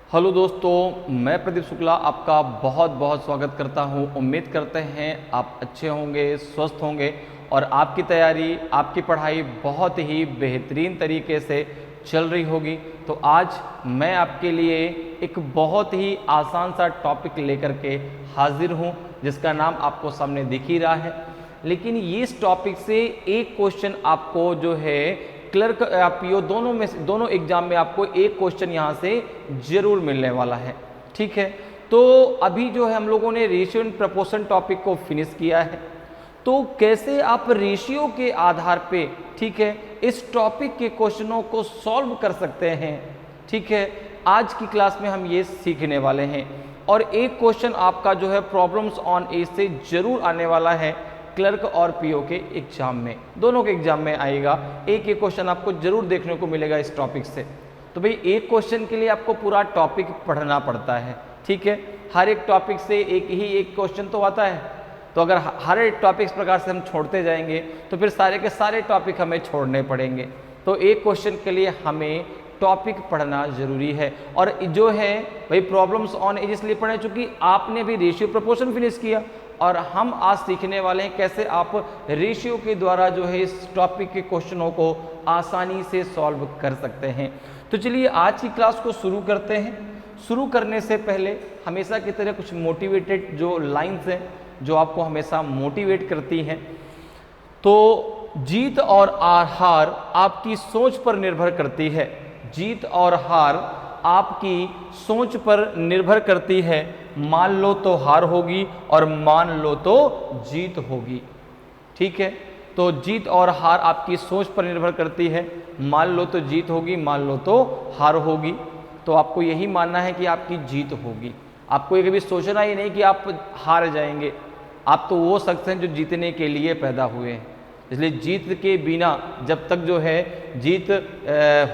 Hello दोस्तों, मैं प्रदीप शुक्ला आपका बहुत बहुत स्वागत करता हूं। उम्मीद करते हैं आप अच्छे होंगे, स्वस्थ होंगे और आपकी तैयारी, आपकी पढ़ाई बहुत ही बेहतरीन तरीके से चल रही होगी। तो आज मैं आपके लिए एक बहुत ही आसान सा टॉपिक लेकर के हाजिर हूं, जिसका नाम आपको सामने दिख ही रहा है। लेकिन इस टॉपिक से एक क्वेश्चन आपको जो है क्लर्क या पीओ दोनों एग्जाम में आपको एक क्वेश्चन यहाँ से जरूर मिलने वाला है। ठीक है, तो अभी जो है हम लोगों ने रेशियो एंड प्रपोर्शन टॉपिक को फिनिश किया है। तो कैसे आप रेशियो के आधार पे, ठीक है, इस टॉपिक के क्वेश्चनों को सॉल्व कर सकते हैं, ठीक है, आज की क्लास में हम ये सीखने वाले हैं। और एक क्वेश्चन आपका जो है प्रॉब्लम्स ऑन एज से जरूर आने वाला है क्लर्क और पीओ के एग्जाम में, दोनों के एग्जाम में आएगा। एक क्वेश्चन आपको जरूर देखने को मिलेगा इस टॉपिक से। तो भाई एक क्वेश्चन के लिए आपको पूरा टॉपिक पढ़ना पड़ता है, ठीक है। हर एक टॉपिक से एक क्वेश्चन तो आता है। तो अगर हर एक टॉपिक इस प्रकार से हम छोड़ते जाएंगे तो फिर सारे के सारे टॉपिक हमें छोड़ने पड़ेंगे। तो एक क्वेश्चन के लिए हमें टॉपिक पढ़ना जरूरी है। और जो है भाई प्रॉब्लम्स ऑन एज इसलिए पढ़ें चूंकि आपने भी रेशियो प्रपोर्शन फिनिश किया और हम आज सीखने वाले हैं कैसे आप रेशियो के द्वारा जो है इस टॉपिक के क्वेश्चनों को आसानी से सॉल्व कर सकते हैं। तो चलिए आज की क्लास को शुरू करते हैं। शुरू करने से पहले हमेशा की तरह कुछ मोटिवेटेड जो लाइंस हैं जो आपको हमेशा मोटिवेट करती हैं। तो जीत और हार आपकी सोच पर निर्भर करती है। जीत और हार आपकी सोच पर निर्भर करती है। मान लो तो हार होगी और मान लो तो जीत होगी, ठीक है। तो जीत और हार आपकी सोच पर निर्भर करती है। मान लो तो जीत होगी, मान लो तो हार होगी। तो आपको यही मानना है कि आपकी जीत होगी। आपको ये कभी सोचना ही नहीं कि आप हार जाएंगे। आप तो वो शख्स हैं जो जीतने के लिए पैदा हुए हैं। इसलिए जीत के बिना जब तक जो है जीत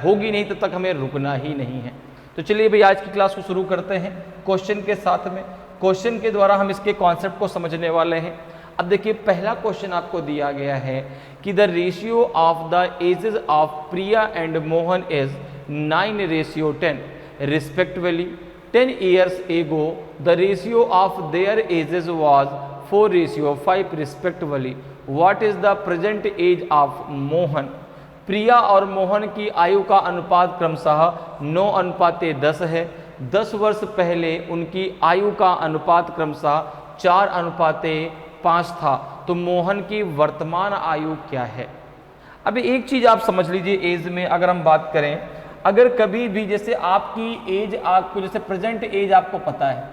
होगी नहीं तब तक हमें रुकना ही नहीं है। तो चलिए भाई आज की क्लास को शुरू करते हैं क्वेश्चन के साथ में। क्वेश्चन के द्वारा हम इसके कॉन्सेप्ट को समझने वाले हैं। अब देखिए पहला क्वेश्चन आपको दिया गया है कि the ratio of the ages of Priya and Mohan is 9:10 respectively. 10 years ago the ratio of their ages was 4:5 respectively. What is the present age of Mohan? Priya और मोहन की आयु का अनुपात क्रमशः 9:10 है। 10 वर्ष पहले उनकी आयु का अनुपात क्रमशः 4:5 था। तो मोहन की वर्तमान आयु क्या है? अभी एक चीज आप समझ लीजिए, एज में अगर हम बात करें, अगर कभी भी जैसे आपकी एज आपको जैसे प्रेजेंट एज आपको पता है,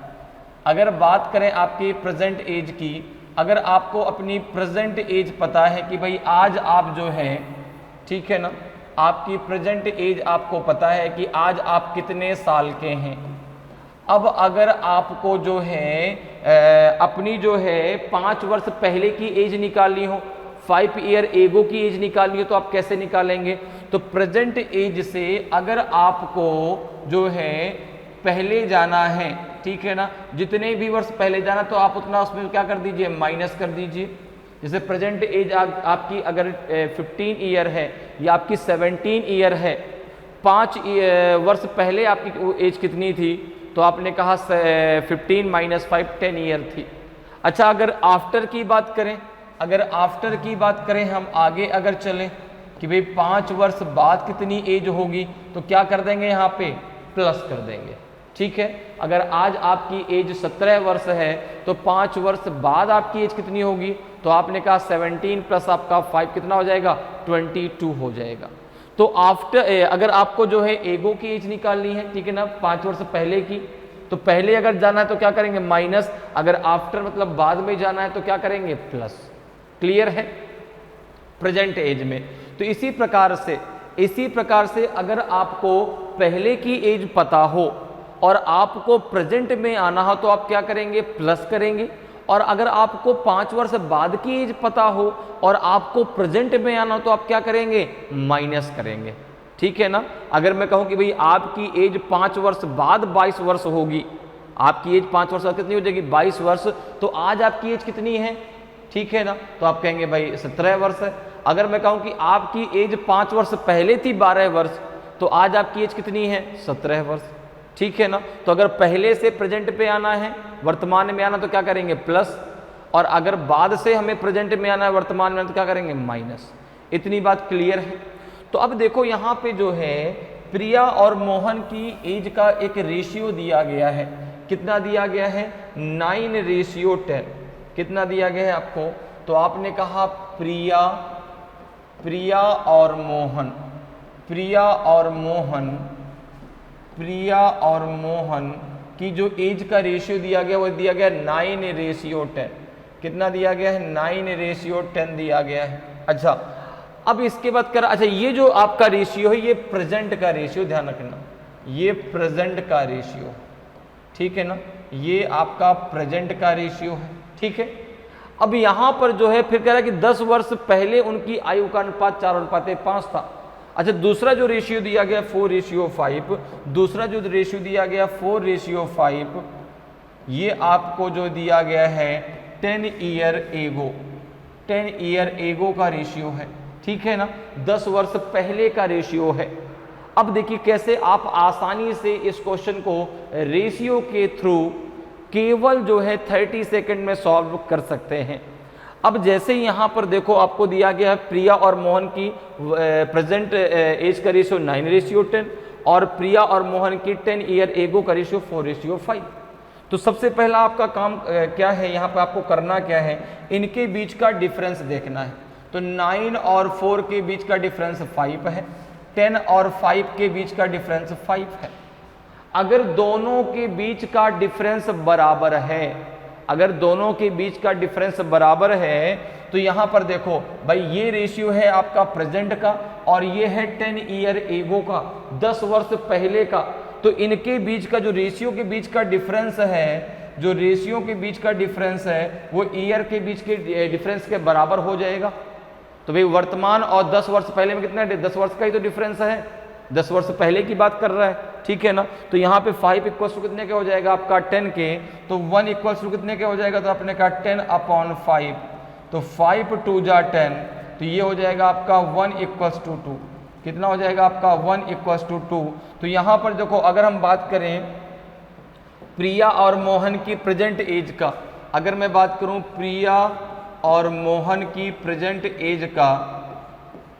अगर बात करें आपकी प्रेजेंट एज की, अगर आपको अपनी प्रेजेंट एज पता है कि भाई आज आप जो है, ठीक है ना, आपकी प्रेजेंट एज आपको पता है कि आज आप कितने साल के हैं। अब अगर आपको जो है अपनी जो है 5 वर्ष पहले की एज निकालनी हो, 5 ईयर एगो की एज निकालनी हो, तो आप कैसे निकालेंगे? तो प्रेजेंट एज से अगर आपको जो है पहले जाना है, ठीक है ना, जितने भी वर्ष पहले जाना तो आप उतना उसमें क्या कर दीजिए, माइनस कर दीजिए। जैसे प्रेजेंट एज आपकी अगर 15 ईयर है या आपकी 17 ईयर है, 5 वर्ष पहले आपकी एज कितनी थी? तो आपने कहा 15 - 5 10 ईयर थी। अच्छा, अगर आफ्टर की बात करें, अगर आफ्टर की बात करें हम आगे अगर चलें कि भाई 5 वर्ष बाद कितनी एज होगी, तो क्या कर देंगे यहाँ पे, प्लस कर देंगे, ठीक है। अगर आज आपकी एज 17 वर्ष है तो 5 वर्ष बाद आपकी एज कितनी होगी? तो आपने कहा 17 प्लस आपका 5 कितना हो जाएगा, 22 हो जाएगा। तो आफ्टर अगर आपको जो है एगो की एज निकालनी है, ठीक है ना, 5 वर्ष पहले की, तो पहले अगर जाना है तो क्या करेंगे, माइनस। अगर आफ्टर मतलब बाद में जाना है तो क्या करेंगे, प्लस। क्लियर है प्रेजेंट एज में? तो इसी प्रकार से अगर आपको पहले की एज पता हो और आपको प्रेजेंट में आना हो तो आप क्या करेंगे, प्लस करेंगे। और अगर आपको 5 वर्ष बाद की एज पता हो और आपको प्रेजेंट में आना हो तो आप क्या करेंगे, माइनस करेंगे, ठीक है ना। अगर मैं कहूं कि भाई आपकी एज 5 वर्ष बाद 22 वर्ष होगी, आपकी एज 5 वर्ष बाद कितनी हो जाएगी, 22 वर्ष, तो आज आपकी एज कितनी है, ठीक है ना, तो आप कहेंगे भाई 17 वर्ष है। अगर मैं कहूं कि आपकी एज 5 वर्ष पहले थी 12 वर्ष, तो आज आपकी एज कितनी है, 17 वर्ष। ठीक है ना। तो अगर पहले से प्रेजेंट पे आना है, वर्तमान में आना, तो क्या करेंगे प्लस, और अगर बाद से हमें प्रेजेंट में आना है, वर्तमान में आना, तो क्या करेंगे माइनस। इतनी बात क्लियर है। तो अब देखो यहाँ पे जो है प्रिया और मोहन की एज का एक रेशियो दिया गया है। कितना दिया गया है? 9:10। कितना दिया गया है आपको? तो आपने कहा प्रिया और मोहन की जो एज का रेशियो दिया गया वो दिया गया 9:10। कितना दिया गया है? 9:10 दिया गया है। अच्छा, अब इसके बाद कर, अच्छा ये जो आपका रेशियो है ये प्रेजेंट का रेशियो, ध्यान रखना, ये प्रेजेंट का रेशियो, ठीक है ना, ये आपका प्रेजेंट का रेशियो है, ठीक है। अब यहां पर जो है फिर कह रहा है कि 10 वर्ष पहले उनकी आयु का अनुपात 4:5 था। अच्छा, दूसरा जो रेशियो दिया गया 4:5, दूसरा जो रेशियो दिया गया 4:5, ये आपको जो दिया गया है 10 ईयर एगो का रेशियो है, ठीक है ना, 10 वर्ष पहले का रेशियो है। अब देखिए कैसे आप आसानी से इस क्वेश्चन को रेशियो के थ्रू केवल जो है 30 सेकंड में सॉल्व कर सकते हैं। अब जैसे ही यहाँ पर देखो आपको दिया गया है प्रिया और मोहन की प्रेजेंट एज का रेशियो 9:10 और प्रिया और मोहन की 10 ईयर एगो का रेशियो 4:5। तो सबसे पहला आपका काम क्या है, यहाँ पे आपको करना क्या है, इनके बीच का डिफरेंस देखना है। तो 9 और 4 के बीच का डिफरेंस 5 है, 10 और 5 के बीच का डिफरेंस 5 है। अगर दोनों के बीच का डिफरेंस बराबर है, अगर दोनों के बीच का डिफरेंस बराबर है, तो यहां पर देखो भाई ये रेशियो है आपका प्रेजेंट का और ये है 10 ईयर एगो का, 10 वर्ष पहले का। तो इनके बीच का जो रेशियो के बीच का डिफरेंस है, जो रेशियो के बीच का डिफरेंस है वो ईयर के बीच के डिफरेंस के बराबर हो जाएगा। तो भाई वर्तमान और 10 वर्ष पहले में कितना है? 10 वर्ष का ही तो डिफरेंस है, 10 वर्ष पहले की बात कर रहा है, ठीक है ना। तो यहाँ पे 5 इक्वल्स टू कितने के हो जाएगा आपका 10 के, तो 1 इक्वल्स टू कितने के हो जाएगा? तो आपने कहा 10/5, तो 5 2 जा 10, तो ये हो जाएगा आपका 1 इक्वल्स टू 2। कितना हो जाएगा आपका? 1 इक्वल्स टू 2। तो यहाँ पर देखो अगर हम बात करें प्रिया और मोहन की प्रेजेंट एज का, अगर मैं बात करूं प्रिया और मोहन की प्रेजेंट एज का,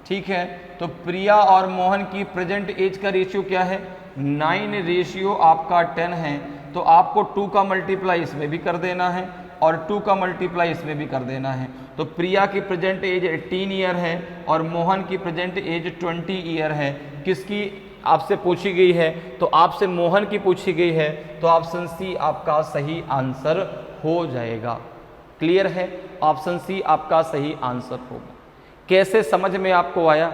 ठीक है, तो प्रिया और मोहन की प्रेजेंट एज का रेशियो क्या है? 9 रेशियो आपका 10 है। तो आपको 2 का मल्टीप्लाई इसमें भी कर देना है और 2 का मल्टीप्लाई इसमें भी कर देना है। तो प्रिया की प्रेजेंट एज 18 ईयर है और मोहन की प्रेजेंट एज 20 ईयर है। किसकी आपसे पूछी गई है? तो आपसे मोहन की पूछी गई है, तो ऑप्शन सी आपका सही आंसर हो जाएगा। क्लियर है? ऑप्शन सी आपका सही आंसर होगा। कैसे समझ में आपको आया?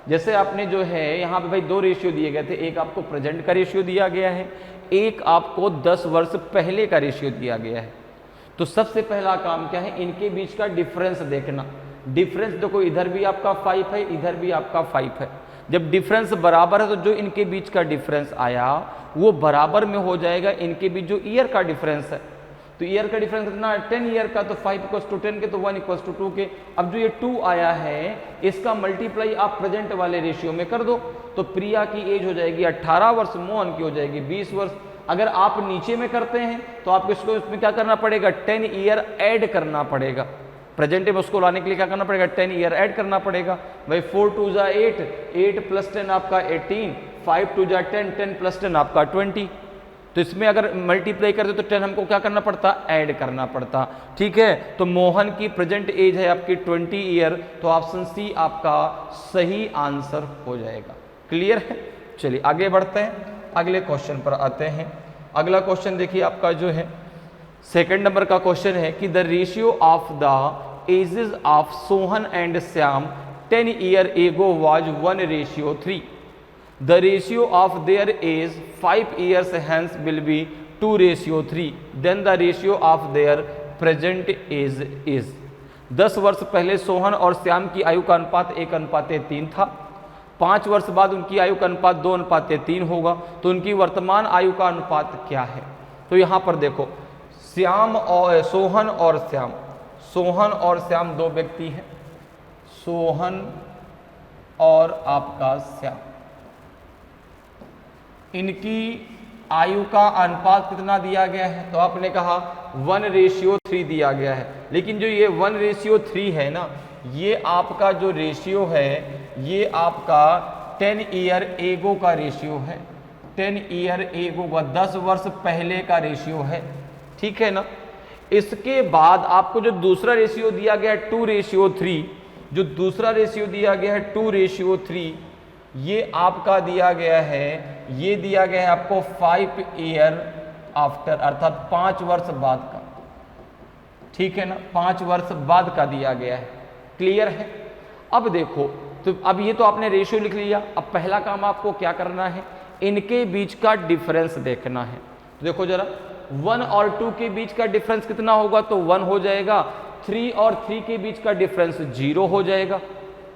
जैसे आपने जो है यहाँ पे भाई 2 रेशियो दिए गए थे, एक आपको प्रेजेंट का रेशियो दिया गया है, एक आपको 10 वर्ष पहले का रेशियो दिया गया है। तो सबसे पहला काम क्या है? इनके बीच का डिफरेंस देखना। डिफरेंस देखो इधर भी आपका 5 है, इधर भी आपका 5 है। जब डिफरेंस बराबर है तो जो इनके बीच का डिफरेंस आया वो बराबर में हो जाएगा इनके बीच जो ईयर का डिफरेंस है। तो ईयर का डिफरेंस कितना है? 10 ईयर का, तो 5 इक्वल्स टू 10 के, तो 1 इक्वल्स टू 2 के। अब जो ये 2 आया है इसका मल्टीप्लाई आप प्रेजेंट वाले रेशियो में कर दो, तो प्रिया की एज हो जाएगी 18 वर्ष, मोहन की हो जाएगी 20 वर्ष। अगर आप नीचे में करते हैं तो आपको इसको इसमें क्या करना पड़ेगा? 10 ईयर ऐड करना पड़ेगा। प्रेजेंट में उसको लाने के लिए क्या करना पड़ेगा? 10 ईयर ऐड करना पड़ेगा। भाई 4 2 जा 8, 8 + 10 आपका 18, 5 2 जा 10, 10 + 10 आपका 20। तो इसमें अगर मल्टीप्लाई करते तो 10 हमको क्या करना पड़ता? ऐड करना पड़ता, ठीक है। तो मोहन की प्रेजेंट एज है आपकी 20 ईयर, तो ऑप्शन सी आपका सही आंसर हो जाएगा। क्लियर है? चलिए आगे बढ़ते हैं, अगले क्वेश्चन पर आते हैं। अगला क्वेश्चन देखिए आपका जो है 2nd नंबर का क्वेश्चन है कि the ratio of the ages of Sohan and Shyam 10 year ago was 1:3। The ratio of their age 5 years hence will be 2:3. Then the ratio of their present age is। 10 वर्ष पहले सोहन और श्याम की आयु का अनुपात 1:3 था। 5 वर्ष बाद उनकी आयु का अनुपात 2:3 होगा। तो उनकी वर्तमान आयु का अनुपात क्या है? तो यहाँ पर देखो श्याम और सोहन और श्याम, सोहन और श्याम 2 व्यक्ति हैं, सोहन और आपका श्याम। इनकी आयु का अनुपात कितना दिया गया है, तो आपने कहा 1:3 दिया गया है। लेकिन जो ये 1:3 है ना, ये आपका जो रेशियो है ये आपका 10 ईयर एगो का रेशियो है, 10 ईयर एगो का 10 वर्ष पहले का रेशियो है, ठीक है ना। इसके बाद आपको जो दूसरा रेशियो दिया गया है 2:3, जो दूसरा रेशियो दिया गया है 2:3, ये आपका दिया गया है, ये दिया गया है आपको 5 ईयर आफ्टर, अर्थात 5 वर्ष बाद का, ठीक है ना, 5 वर्ष बाद का दिया गया है। क्लियर है। अब देखो, तो अब ये तो आपने रेशियो लिख लिया। अब पहला काम आपको क्या करना है, इनके बीच का डिफरेंस देखना है। तो देखो जरा, 1 और 2 के बीच का डिफरेंस कितना होगा, तो 1 हो जाएगा। 3 और 3 के बीच का डिफरेंस 0 हो जाएगा।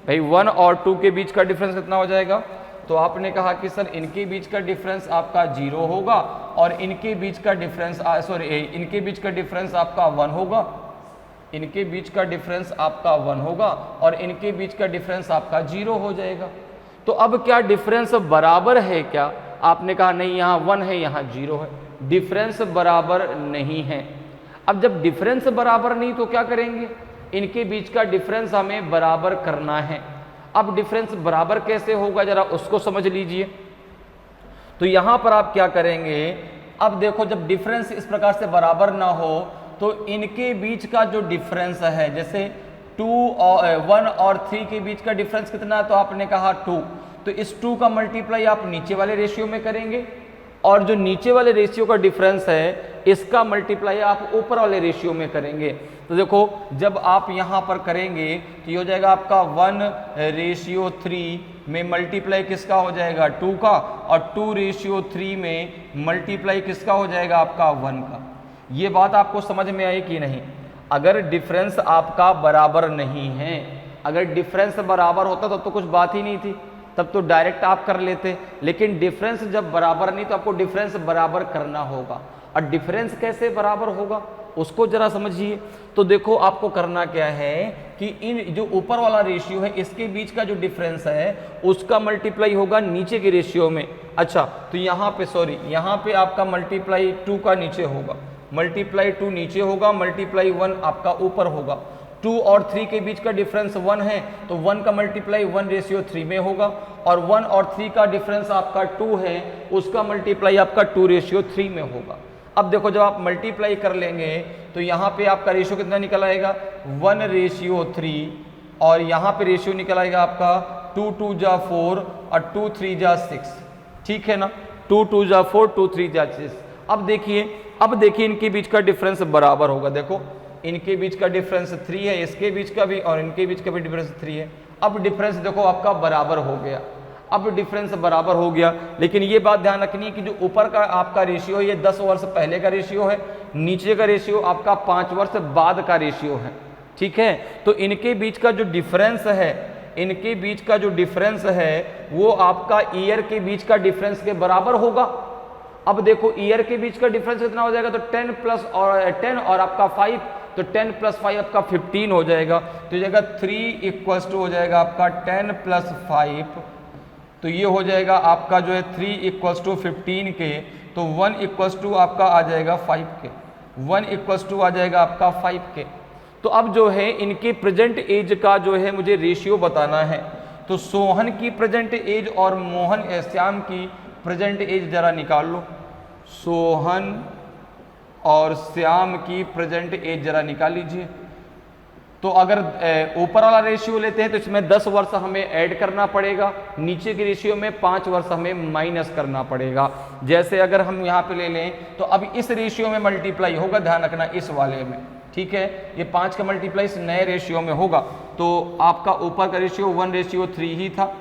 भाई 1 और 2 के बीच का डिफरेंस कितना हो जाएगा, तो आपने कहा कि सर इनके बीच का डिफरेंस आपका 0 होगा और इनके बीच का डिफरेंस इनके बीच का डिफरेंस आपका 1 होगा, इनके बीच का डिफरेंस आपका 1 होगा और इनके बीच का डिफरेंस आपका 0 हो जाएगा। तो अब क्या डिफरेंस बराबर है क्या, आपने कहा नहीं, यहाँ 1 है यहाँ 0 है, डिफरेंस बराबर नहीं है। अब जब डिफरेंस बराबर नहीं तो क्या करेंगे, इनके बीच का डिफरेंस हमें बराबर करना है। अब डिफरेंस बराबर कैसे होगा जरा उसको समझ लीजिए। तो यहां पर आप क्या करेंगे, अब देखो जब डिफरेंस इस प्रकार से बराबर ना हो तो इनके बीच का जो डिफरेंस है, जैसे 1 और 3 के बीच का डिफरेंस कितना है, तो आपने कहा 2, तो इस 2 का मल्टीप्लाई आप नीचे वाले रेशियो में करेंगे और जो नीचे वाले रेशियो का डिफरेंस है इसका मल्टीप्लाई आप ऊपर वाले रेशियो में करेंगे। तो देखो जब आप यहाँ पर करेंगे तो ये हो जाएगा आपका 1:3 में मल्टीप्लाई किसका हो जाएगा, 2 का, और 2:3 में मल्टीप्लाई किसका हो जाएगा आपका 1 का। ये बात आपको समझ में आई कि नहीं। अगर डिफरेंस आपका बराबर नहीं है, अगर डिफरेंस बराबर होता तो कुछ बात ही नहीं थी, तब तो डायरेक्ट आप कर लेते। लेकिन डिफरेंस जब बराबर नहीं तो आपको डिफरेंस बराबर करना होगा। और डिफरेंस कैसे बराबर होगा उसको जरा समझिए। तो देखो आपको करना क्या है कि इन जो ऊपर वाला रेशियो है इसके बीच का जो डिफरेंस है उसका मल्टीप्लाई होगा नीचे के रेशियो में। अच्छा, तो यहाँ पे यहाँ पे आपका मल्टीप्लाई 2 का नीचे होगा, मल्टीप्लाई 2 नीचे होगा, मल्टीप्लाई 1 आपका ऊपर होगा। 2 और 3 के बीच का डिफरेंस 1 है तो 1 का मल्टीप्लाई 1:3 में होगा, और 1 और 3 का डिफरेंस आपका 2 है, उसका मल्टीप्लाई आपका 2:3 में होगा। अब देखो जब आप मल्टीप्लाई कर लेंगे तो यहाँ पे आपका रेशियो कितना निकल आएगा, 1:3, और यहाँ पे रेशियो निकल आएगा आपका 2 2 जा 4 और 2 3 जा 6, ठीक है ना, 2 2 जा 4 2 3 जा 6। अब देखिए इनके बीच का डिफरेंस बराबर होगा। देखो इनके बीच का डिफरेंस 3 है, इसके बीच का भी और इनके बीच का भी डिफरेंस 3 है। अब डिफरेंस देखो आपका बराबर हो गया, अब डिफरेंस बराबर हो गया। लेकिन ये बात ध्यान रखनी है कि जो ऊपर का आपका रेशियो है ये 10 वर्ष पहले का रेशियो है, नीचे का रेशियो आपका 5 वर्ष बाद का रेशियो है, ठीक है। तो इनके बीच का जो डिफरेंस है, इनके बीच का जो डिफरेंस है वो आपका ईयर के बीच का डिफरेंस के बराबर होगा। अब देखो ईयर के बीच का डिफरेंस कितना हो जाएगा, तो 10 और आपका 5, तो 10 + 5 आपका 15 हो जाएगा। तो जाएगा 3 = हो जाएगा आपका 10 + 5, तो ये हो जाएगा आपका जो है 3 = 15 के, तो 1 = आपका आ जाएगा 5 के, 1 = आ जाएगा आपका 5 के। तो अब जो है इनके प्रेजेंट एज का जो है मुझे रेशियो बताना है। तो सोहन की प्रेजेंट एज और श्याम की प्रेजेंट एज जरा निकाल लो। सोहन और श्याम की प्रेजेंट एज जरा निकाल लीजिए। तो अगर ऊपर वाला रेशियो लेते हैं तो इसमें 10 वर्ष हमें ऐड करना पड़ेगा, नीचे के रेशियो में 5 वर्ष हमें माइनस करना पड़ेगा। जैसे अगर हम यहाँ पे ले लें तो अब इस रेशियो में मल्टीप्लाई होगा, ध्यान रखना इस वाले में, ठीक है। ये 5 का मल्टीप्लाई इस नए रेशियो में होगा। तो आपका ऊपर का रेशियो 1:3 ही था,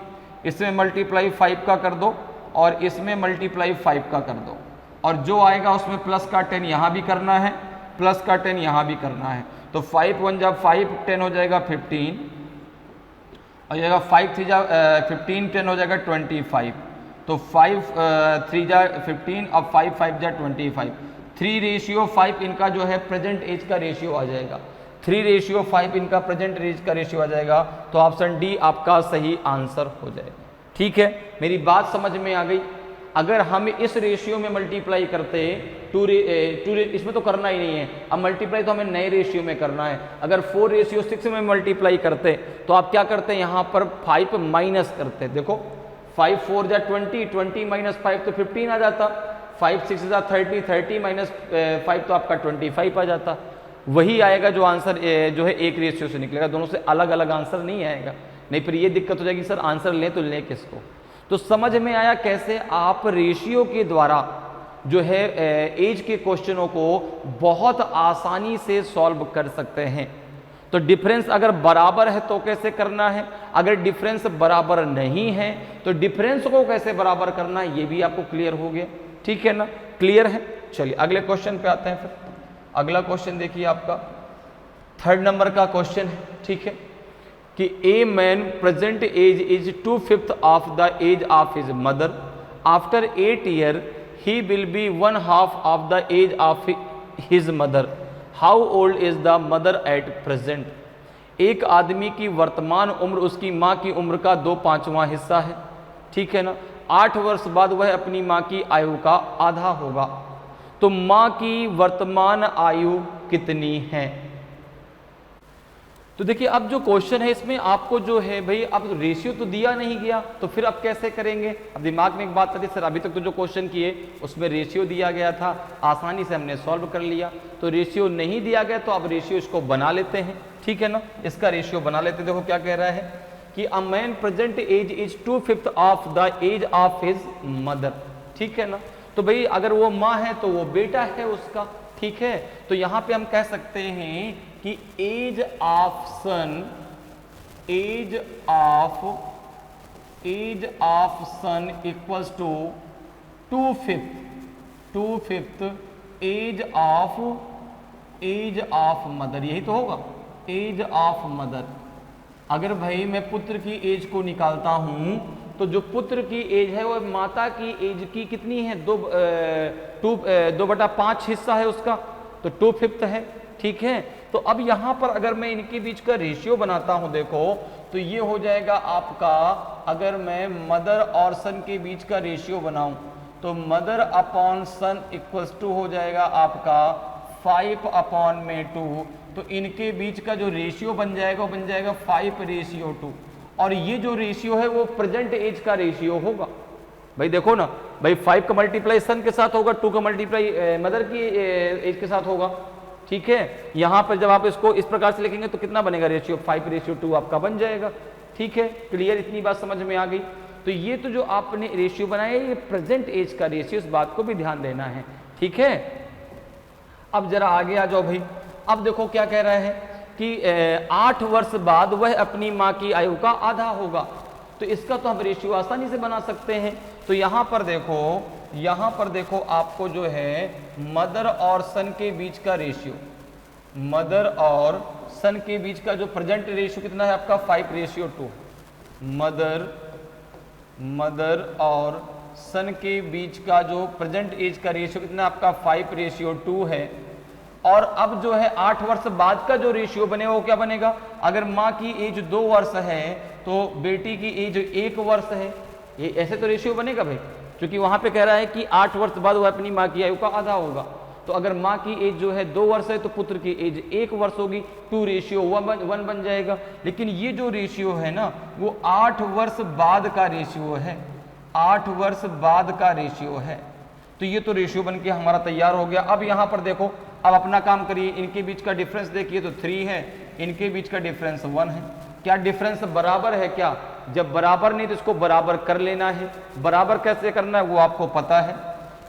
इसमें मल्टीप्लाई 5 का कर दो और इसमें मल्टीप्लाई 5 का कर दो, और जो आएगा उसमें प्लस का 10 यहाँ भी करना है, प्लस का 10 यहाँ भी करना है। तो 5 1 जा 5, 10 हो जाएगा 15, और जाएगा 5 3 जा 15, 10 हो जाएगा 25। तो 5 3 जा 15 और 5 5 जा 25। 3:5 इनका जो है प्रेजेंट एज का रेशियो आ जाएगा, 3:5 इनका प्रेजेंट एज का रेशियो आ जाएगा। तो ऑप्शन डी आपका सही आंसर हो जाएगा, ठीक है। मेरी बात समझ में आ गई। अगर हम इस रेशियो में मल्टीप्लाई करते इसमें तो करना ही नहीं है, अब मल्टीप्लाई तो हमें नए रेशियो में करना है। अगर 4:6 में मल्टीप्लाई करते तो आप क्या करते हैं, यहाँ पर 5 माइनस करते। देखो 5 4 जा 20, 20 माइनस 5 तो 15 आ जाता, 5 6 जा 30, 30 माइनस 5 तो आपका 25 आ जाता। वही आएगा जो आंसर जो है एक रेशियो से निकलेगा, दोनों से अलग अलग आंसर नहीं आएगा। नहीं फिर ये दिक्कत हो जाएगी, सर आंसर लें तो लें किसको। तो समझ में आया कैसे आप रेशियो के द्वारा जो है एज के क्वेश्चनों को बहुत आसानी से सॉल्व कर सकते हैं। तो डिफरेंस अगर बराबर है तो कैसे करना है, अगर डिफरेंस बराबर नहीं है तो डिफरेंस को कैसे बराबर करना है, ये भी आपको क्लियर हो गया। ठीक है ना, क्लियर है। चलिए अगले क्वेश्चन पे आते हैं। फिर अगला क्वेश्चन देखिए आपका 3rd नंबर का क्वेश्चन है। ठीक है कि a man present age is 2/5 of the age of his mother, after 8 year he will be 1/2 of the age of his mother, how old is the mother at present. एक आदमी की वर्तमान उम्र उसकी माँ की उम्र का 2/5वां हिस्सा है। ठीक है ना, 8 वर्ष बाद वह अपनी माँ की आयु का आधा होगा। तो माँ की वर्तमान आयु कितनी है। तो देखिए अब जो क्वेश्चन है इसमें आपको जो है भाई, अब रेशियो तो दिया नहीं गया तो फिर अब कैसे करेंगे। अब दिमाग में एक बात आती है, सर अभी तक तो जो क्वेश्चन किए उसमें रेशियो दिया गया था, आसानी से हमने सॉल्व कर लिया। तो रेशियो नहीं दिया गया तो अब रेशियो इसको बना लेते हैं। ठीक है ना, इसका रेशियो बना लेते हैं। देखो क्या कह रहा है कि a man present age is 2/5 of the age of his mother. ठीक है ना, तो भाई अगर वो माँ है तो वो बेटा है उसका। ठीक है, तो यहां पे हम कह सकते हैं कि age of son equals to 2/5 age of mother, यही तो होगा एज ऑफ मदर। अगर भाई मैं पुत्र की एज को निकालता हूं तो जो पुत्र की एज है वो माता की एज की कितनी है, 2/5 हिस्सा है उसका, तो 2/5 है। ठीक है, तो अब यहां पर अगर मैं इनके बीच का रेशियो बनाता हूं, देखो तो ये हो जाएगा आपका, अगर मैं मदर और सन के बीच का रेशियो बनाऊं तो mother upon son equals to हो जाएगा आपका 5/2। तो इनके बीच का जो रेशियो बन जाएगा वो बन जाएगा 5:2। और ये जो रेशियो है वो प्रेजेंट एज का रेशियो होगा। भाई देखो ना भाई, 5 का मल्टीप्लाई सन के साथ होगा, 2 का मल्टीप्लाई मदर की एज के साथ होगा। ठीक है, यहां पर जब आप इसको इस प्रकार से लिखेंगे तो कितना बनेगा रेशियो, 5:2 आपका बन जाएगा। ठीक है, क्लियर, इतनी बात समझ में आ गई। तो ये तो जो आपने रेशियो बनाया ये प्रेजेंट एज का रेशियो, इस बात को भी ध्यान देना है। ठीक है, अब जरा आगे आ जाओ भाई। अब देखो क्या कह रहा है कि 8 वर्ष बाद वह अपनी माँ की आयु का आधा होगा। तो इसका तो हम रेशियो आसानी से बना सकते हैं। तो यहाँ पर देखो आपको जो है मदर और सन के बीच का रेशियो, मदर और सन के बीच का जो प्रेजेंट रेशियो कितना है आपका 5:2। मदर और सन के बीच का जो प्रेजेंट एज का रेशियो कितना आपका 5:2 है। और अब जो है 8 वर्ष बाद का जो रेशियो बनेगा वो क्या बनेगा, अगर माँ की एज 2 वर्ष है तो बेटी की एज 1 वर्ष है। ये ऐसे तो रेशियो बनेगा भाई, क्योंकि वहां पे कह रहा है कि 8 वर्ष बाद वह अपनी माँ की आयु का आधा होगा। तो अगर माँ की एज जो है 2 वर्ष है तो पुत्र की एज 1 वर्ष होगी, 2:1 बन जाएगा। लेकिन ये जो रेशियो है ना वो 8 वर्ष बाद का रेशियो है, 8 वर्ष बाद का रेशियो है। तो ये तो रेशियो बन के हमारा तैयार हो गया। अब यहाँ पर देखो, अब अपना काम करिए, इनके बीच का डिफरेंस देखिए तो 3 है, इनके बीच का डिफरेंस 1 है। क्या डिफरेंस बराबर है क्या, जब बराबर नहीं तो इसको बराबर कर लेना है। बराबर कैसे करना है वो आपको पता है,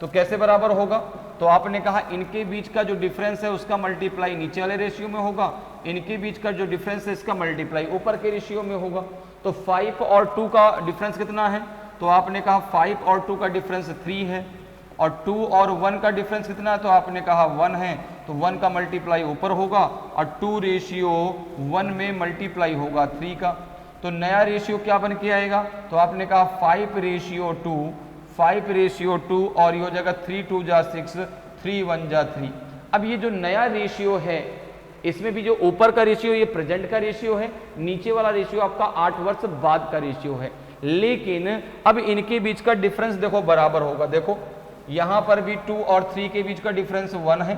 तो कैसे बराबर होगा, तो आपने कहा इनके बीच का जो डिफरेंस है उसका मल्टीप्लाई नीचे वाले रेशियो में होगा, इनके बीच का जो डिफरेंस है इसका मल्टीप्लाई ऊपर के रेशियो में होगा। तो 5 और 2 का डिफरेंस कितना है, तो आपने कहा 5 और 2 का डिफरेंस 3 है। और 2 और 1 का डिफरेंस कितना है, तो आपने कहा 1 है, तो 1 का मल्टीप्लाई ऊपर होगा और 2:1 में मल्टीप्लाई होगा 3 का। तो नया रेशियो क्या बन के आएगा, तो आपने कहा 5:2 और ये हो जाएगा 3 2 जा 6, 3 1 जा 3। अब ये जो नया रेशियो है इसमें भी जो ऊपर का रेशियो ये प्रेजेंट का रेशियो है, नीचे वाला रेशियो आपका 8 वर्ष बाद का रेशियो है। लेकिन अब इनके बीच का डिफरेंस देखो बराबर होगा। देखो यहां पर भी 2 और 3 के बीच का डिफरेंस 1 है,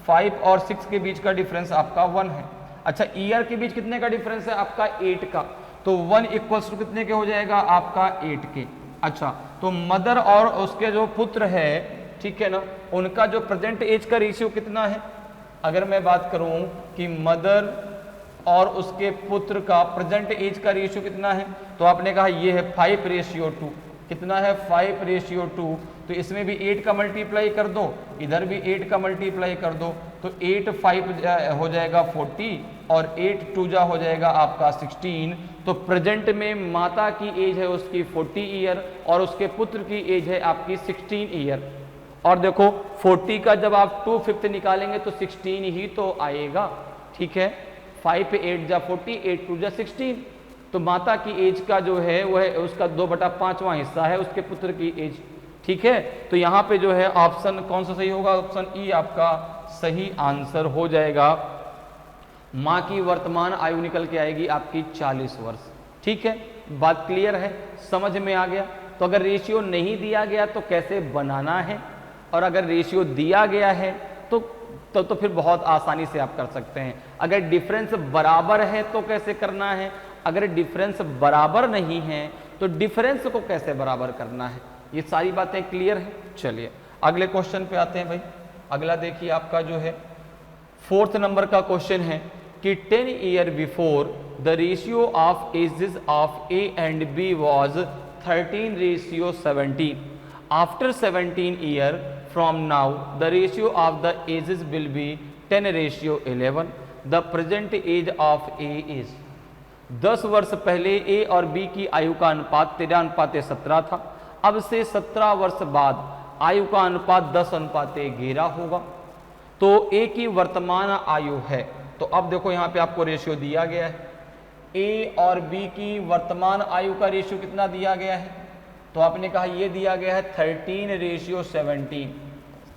5 और 6 के बीच का डिफरेंस आपका 1 है। अच्छा ईयर के बीच कितने का डिफरेंस है आपका 8 का, तो 1 इक्वल्स टू कितने के हो जाएगा आपका 8 के। अच्छा तो मदर और उसके जो पुत्र है, ठीक है ना, उनका जो प्रेजेंट एज का रेशियो कितना है। अगर मैं बात करूं कि मदर और उसके पुत्र का प्रेजेंट एज का रेशियो कितना है, तो आपने कहा ये है 5:2। कितना है 5:2। तो इसमें भी 8 का मल्टीप्लाई कर दो, इधर भी 8 का मल्टीप्लाई कर दो, तो 8 5 हो जाएगा 40 और 8 2 जा हो जाएगा आपका 16। तो प्रेजेंट में माता की एज है उसकी 40 ईयर और उसके पुत्र की एज है आपकी 16 ईयर। और देखो 40 का जब आप 2/5 निकालेंगे तो 16 ही तो आएगा, ठीक है। 5 8 जा 40, 8 2 जा 16। तो माता की एज का जो है वह उसका 2/5वां हिस्सा है उसके पुत्र की एज, ठीक है। तो यहाँ पे जो है ऑप्शन कौन सा सही होगा, ऑप्शन ई आपका सही आंसर हो जाएगा। माँ की वर्तमान आयु निकल के आएगी आपकी 40 वर्ष, ठीक है। बात क्लियर है, समझ में आ गया। तो अगर रेशियो नहीं दिया गया तो कैसे बनाना है, और अगर रेशियो दिया गया है तो फिर बहुत आसानी से आप कर सकते हैं। अगर डिफरेंस बराबर है तो कैसे करना है, अगर डिफरेंस बराबर नहीं है तो डिफरेंस को कैसे बराबर करना है, ये सारी बातें क्लियर है। चलिए अगले क्वेश्चन पे आते हैं भाई। अगला देखिए आपका जो है 4th नंबर का क्वेश्चन है कि 10 year before the ratio of ages of A and B was 13:17। After 17 year from now the ratio of the ages will be 10:11। the present age of A is 10 वर्ष पहले A और B की आयु का अनुपात 13:17 था। अब से 17 वर्ष बाद आयु का अनुपात 10:11 होगा। तो A की वर्तमान आयु है, तो अब देखो यहाँ पे आपको रेशियो दिया गया है, A और B की वर्तमान आयु का रेशियो कितना दिया गया है, तो आपने कहा ये दिया गया है 13:17।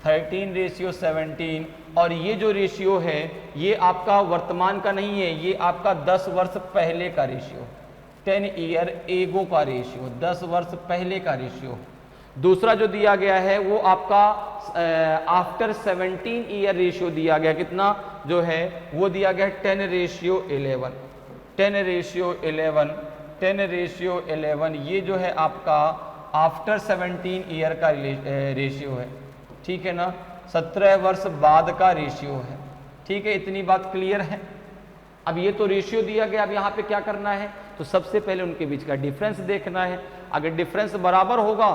13:17 और ये जो रेशियो है ये आपका वर्तमान का नहीं है, ये आपका 10 वर्ष पहले का रेशियो, 10 ईयर एगो का रेशियो, 10 वर्ष पहले का रेशियो। दूसरा जो दिया गया है वो आपका आफ्टर 17 ईयर रेशियो दिया गया, कितना जो है वो दिया गया 10:11। 10:11 10:11 ये जो है आपका आफ्टर 17 ईयर का रेशियो है, ठीक है ना, 17 वर्ष बाद का रेशियो है, ठीक है। इतनी बात क्लियर है। अब ये तो रेशियो दिया गया, अब यहाँ पे क्या करना है, तो सबसे पहले उनके बीच का डिफरेंस देखना है। अगर डिफरेंस बराबर होगा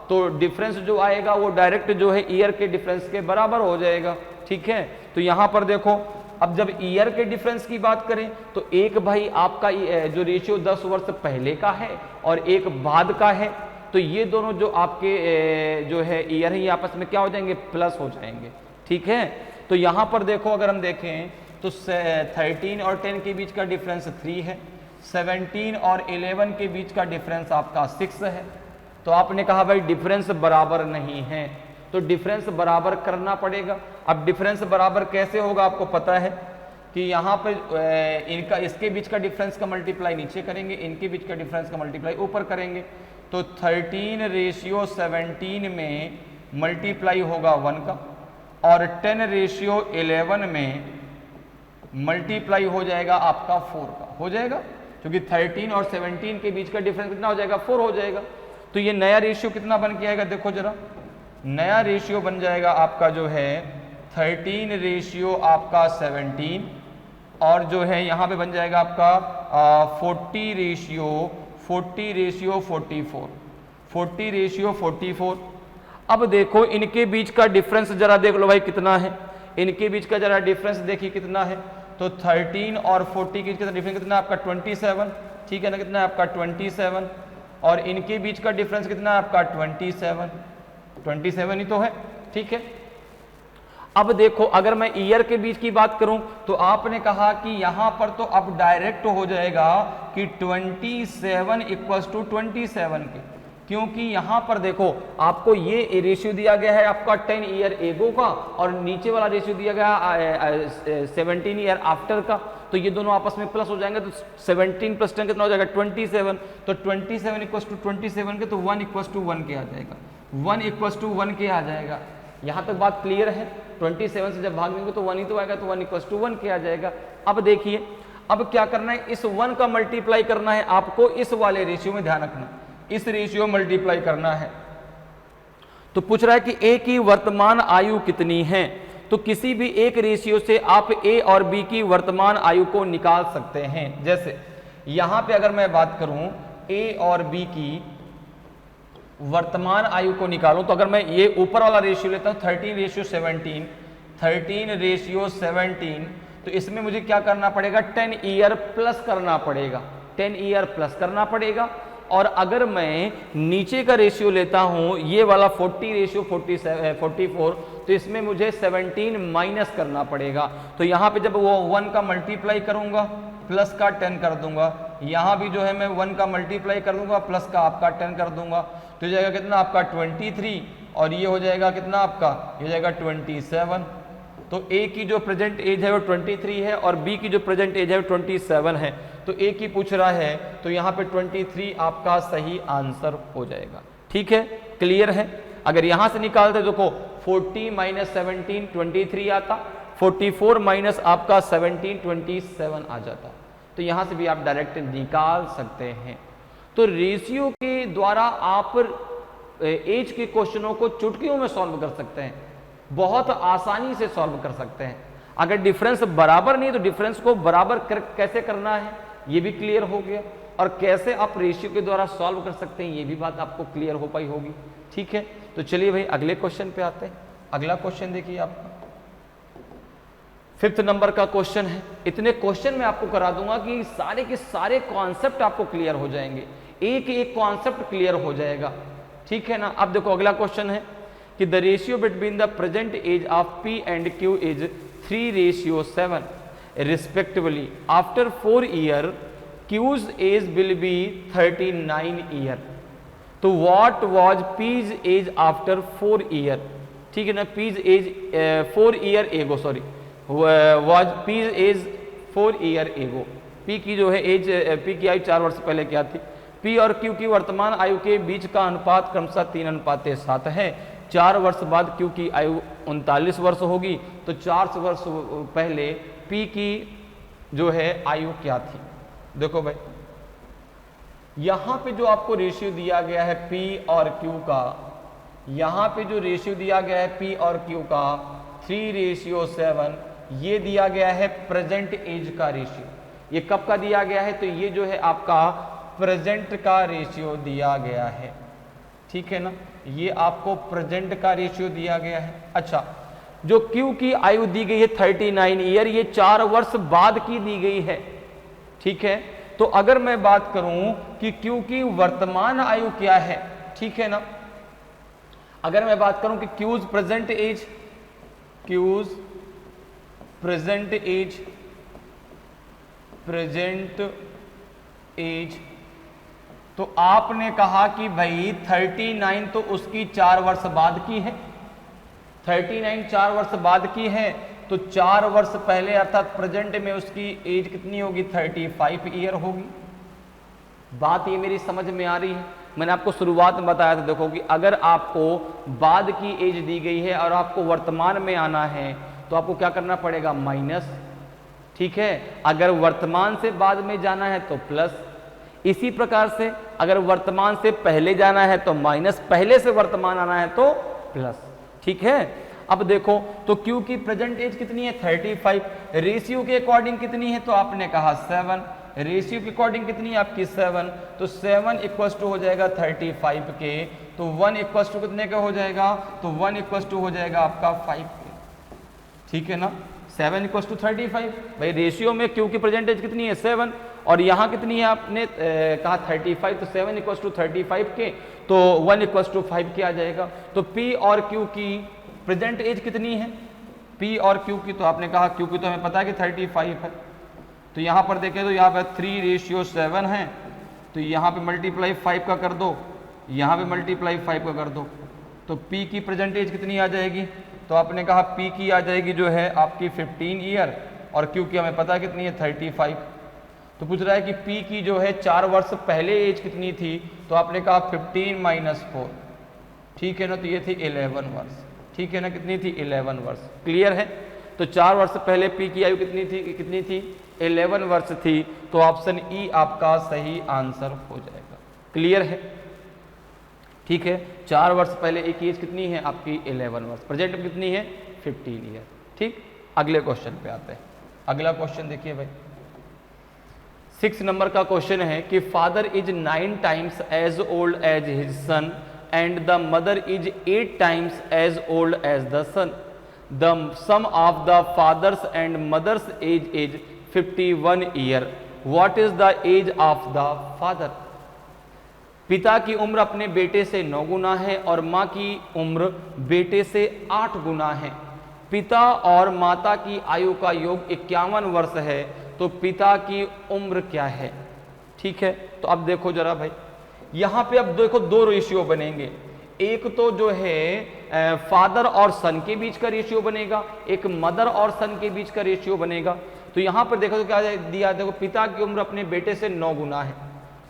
तो डिफरेंस जो आएगा वो डायरेक्ट जो है ईयर के डिफरेंस के बराबर हो जाएगा, ठीक है। तो यहाँ पर देखो अब जब ईयर के डिफरेंस की बात करें तो एक भाई आपका जो रेशियो 10 वर्ष पहले का है और एक बाद का है, तो ये दोनों जो आपके जो है ईयर है ये आपस में क्या हो जाएंगे, प्लस हो जाएंगे, ठीक है। तो यहाँ पर देखो अगर हम देखें तो 13 और 10 के बीच का डिफरेंस 3 है, 17 और 11 के बीच का डिफरेंस आपका 6 है। तो आपने कहा भाई डिफरेंस बराबर नहीं है, तो डिफरेंस बराबर करना पड़ेगा। अब डिफरेंस बराबर कैसे होगा आपको पता है कि यहाँ पे इनका इसके बीच का डिफरेंस का मल्टीप्लाई नीचे करेंगे, इनके बीच का डिफरेंस का मल्टीप्लाई ऊपर करेंगे। तो 13:17 में मल्टीप्लाई होगा 1 का और 10:11 में मल्टीप्लाई हो जाएगा आपका 4 का, हो जाएगा, क्योंकि 13 और 17 के बीच का डिफरेंस कितना हो जाएगा, 4 हो जाएगा। तो ये नया रेशियो कितना बन के आएगा, देखो जरा, नया रेशियो बन जाएगा आपका जो है 13 रेशियो आपका 17 और जो है यहाँ पे बन जाएगा आपका 40 रेशियो 44। 40 रेशियो 44। अब देखो इनके बीच का डिफरेंस जरा देख लो भाई कितना है, इनके बीच का जरा डिफरेंस देखिए कितना है। तो 13 और 40 के बीच का डिफरेंस कितना है आपका 27, ठीक है ना, कितना है आपका 27 और इनके बीच का डिफरेंस कितना है आपका 27 ही तो है, ठीक है। अब देखो अगर मैं ईयर के बीच की बात करूं तो आपने कहा कि यहां पर तो अब डायरेक्ट हो जाएगा कि 27 = 27 के, क्योंकि यहां पर देखो आपको ये रेशियो दिया गया है आपका 10 ईयर एगो का और नीचे वाला रेशियो दिया गया 17 ईयर आफ्टर का, तो ये दोनों आपस में प्लस हो जाएंगे, तो 17 प्लस 10 कितना हो जाएगा 27, तो 27 इक्वल्स टू 27 के, तो 1 इक्वल्स टू 1 के आ जाएगा, 1 इक्वल्स टू 1 के आ जाएगा। यहां तक बात क्लियर है? 27 से जब भाग देंगे तो 1 ही तो आएगा, तो 1 इक्वल्स टू 1 के आ जाएगा। अब देखिए अब क्या करना है, इस 1 का मल्टीप्लाई करना है आपको इस वाले रेशियो में, ध्यान रखना इस रेशियो मल्टीप्लाई करना है। तो पूछ रहा है कि ए की वर्तमान आयु कितनी है, तो किसी भी एक रेशियो से आप ए और बी की वर्तमान आयु को निकाल सकते हैं। जैसे यहां पे अगर मैं बात करूं ए और बी की वर्तमान आयु को निकालूं, तो अगर मैं ये ऊपर वाला रेशियो लेता हूं 13:17, 13:17, तो इसमें मुझे क्या करना पड़ेगा 10 ईयर प्लस करना पड़ेगा, 10 ईयर प्लस करना पड़ेगा। और अगर मैं नीचे का रेशियो लेता हूं ये वाला 44, तो इसमें मुझे 17 माइनस करना पड़ेगा। तो यहां पे जब वो 1 का मल्टीप्लाई करूंगा प्लस का 10 कर दूंगा, यहां भी जो है मैं 1 का मल्टीप्लाई कर दूंगा प्लस का आपका 10 कर दूंगा, तो हो जाएगा कितना आपका 23, और ये हो जाएगा कितना आपका, ये हो जाएगा 27। तो ए की जो प्रेजेंट एज है वो 23 है और बी की जो प्रेजेंट एज है वो 27 है, तो ए की पूछ रहा है, तो यहाँ पे 23 आपका सही आंसर हो जाएगा। ठीक है, क्लियर है? अगर यहाँ से निकालते देखो 40 माइनस 17 23 आता, 44 माइनस आपका 17 27 आ जाता, तो यहाँ से भी आप डायरेक्ट निकाल सकते हैं। तो रेशियो के द्वारा आप एज के क्वेश्चनों को चुटकियों में सॉल्व कर सकते हैं, बहुत आसानी से सॉल्व कर सकते हैं। अगर डिफरेंस बराबर नहीं तो डिफरेंस को बराबर कैसे करना है ये भी क्लियर हो गया, और कैसे आप रेशियो के द्वारा सॉल्व कर सकते हैं ये भी बात आपको क्लियर हो पाई होगी। ठीक है, तो चलिए भाई अगले क्वेश्चन पे आते हैं। अगला क्वेश्चन देखिए आपका 5th नंबर का क्वेश्चन है। इतने क्वेश्चन मैं आपको करा दूंगा कि सारे के सारे कॉन्सेप्ट आपको क्लियर हो जाएंगे, एक एक कॉन्सेप्ट क्लियर हो जाएगा। ठीक है ना? अब देखो अगला क्वेश्चन है कि the ratio between the present age of P and Q is 3:7 respectively. After 4 year Q's age will be 39 year. तो what was P's age after 4 year? ठीक है ना? P's age 4 year ago, sorry, was P's age 4 year ago. P की जो है as, P की आयु 4 वर्ष पहले क्या थी? P और Q की वर्तमान आयु के बीच का अनुपात क्रमशः 3:7 है। 4 वर्ष बाद Q की आयु 39 वर्ष होगी, तो 4 वर्ष पहले P की जो है आयु क्या थी? देखो भाई यहां पे जो आपको रेशियो दिया गया है P और Q का, यहां पे जो रेशियो दिया गया है P और Q का 3:7, ये दिया गया है प्रेजेंट एज का रेशियो। ये कब का दिया गया है? तो ये जो है आपका प्रेजेंट का रेशियो दिया गया है। ठीक है ना? ये आपको प्रेजेंट का रेशियो दिया गया है। अच्छा, जो Q की आयु दी गई है 39 ईयर, ये 4 वर्ष बाद की दी गई है। ठीक है, तो अगर मैं बात करूं कि Q की वर्तमान आयु क्या है, ठीक है ना, अगर मैं बात करूं कि Q's present age, Q's present age, present age, तो आपने कहा कि भाई 39 तो उसकी 4 वर्ष बाद की है, 39 4 वर्ष बाद की है, तो 4 वर्ष पहले अर्थात प्रेजेंट में उसकी एज कितनी होगी? 35 ईयर होगी। बात ये मेरी समझ में आ रही है? मैंने आपको शुरुआत में बताया था, देखो कि अगर आपको बाद की एज दी गई है और आपको वर्तमान में आना है तो आपको क्या करना पड़ेगा? माइनस। ठीक है, अगर वर्तमान से बाद में जाना है तो प्लस। इसी प्रकार से अगर वर्तमान से पहले जाना है तो माइनस, पहले से वर्तमान आना है तो प्लस। ठीक है, अब देखो तो Q की प्रेजेंट एज कितनी है? 35। रेशियो के अकॉर्डिंग कितनी है? तो आपने कहा 7। रेशियो के अकॉर्डिंग कितनी है आपकी? 7। तो 7 इक्वल्स टू हो जाएगा 35 के, तो 1 इक्वल्स टू कितने का हो जाएगा? तो 1 इक्वल्स टू हो जाएगा आपका 5 के। ठीक है ना? 7 इक्वल्स टू 35। भाई रेशियो में Q की प्रेजेंट एज कितनी है? 7, और यहाँ कितनी है आपने कहा 35, तो 7 इक्वल्स टू 35 के, तो 1 इक्वल्स टू 5 के आ जाएगा। तो P और Q की प्रेजेंट एज कितनी है? P और Q की, तो आपने कहा Q की तो हमें पता है कि 35 है, तो यहाँ पर देखें तो यहाँ पर 3:7 है, तो यहाँ पे मल्टीप्लाई 5 का कर दो, यहाँ पे मल्टीप्लाई 5 का कर दो, तो P की प्रेजेंट एज कितनी आ जाएगी? तो आपने कहा P की आ जाएगी जो है आपकी 15 ईयर, और Q की हमें पता कितनी है 35। तो पूछ रहा है कि P की जो है 4 वर्ष पहले एज कितनी थी? तो आपने कहा 15 - 4, ठीक है ना, तो ये थी 11 वर्ष, ठीक है ना, कितनी थी 11 वर्ष। क्लियर है? तो 4 वर्ष पहले P की आयु कितनी थी 11 वर्ष थी, तो ऑप्शन ई आपका सही आंसर हो जाएगा। क्लियर है? ठीक है, 4 वर्ष पहले एक एज कितनी है आपकी 11 वर्ष, प्रेजेंट में कितनी है 15 ईयर। ठीक, अगले क्वेश्चन पे आते हैं। अगला क्वेश्चन देखिए भाई, 6 नंबर का क्वेश्चन है कि father is 9 times as old as his son and the mother is 8 times as old as the son. The sum of the father's and mother's age is 51 year. What is the age of the father? पिता की उम्र अपने बेटे से 9 गुना है और माँ की उम्र बेटे से 8 गुना है। पिता और माता की आयु का योग 51 वर्ष है, तो पिता की उम्र क्या है? ठीक है, तो अब देखो जरा भाई, यहाँ पे अब देखो 2 रेशियो बनेंगे। एक तो जो है फादर और सन के बीच का रेशियो बनेगा, एक मदर और सन के बीच का रेशियो बनेगा। तो यहाँ पर देखो तो क्या दिया, देखो पिता की उम्र अपने बेटे से 9 गुना है।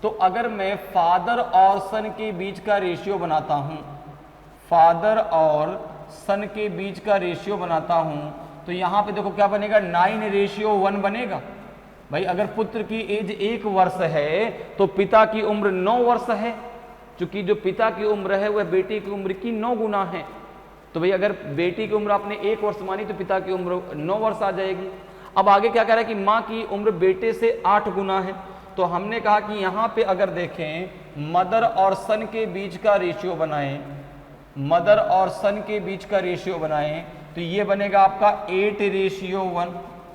तो अगर मैं फादर और सन के बीच का रेशियो बनाता हूं, फादर और सन के बीच का रेशियो बनाता हूं, तो यहां पे देखो क्या बनेगा 9:1 बनेगा। भाई अगर पुत्र की एज 1 वर्ष है तो पिता की उम्र 9 वर्ष है, क्योंकि जो पिता की उम्र है वह बेटी की उम्र की 9 गुना है। तो भाई अगर बेटी की उम्र आपने 1 वर्ष मानी तो पिता की उम्र 9 वर्ष आ जाएगी। अब आगे क्या कह रहा है कि माँ की उम्र बेटे से 8 गुना है। तो हमने कहा कि यहाँ पे अगर देखें मदर और सन के बीच का रेशियो बनाएं, मदर और सन के बीच का रेशियो बनाएं, तो ये बनेगा आपका 8:1।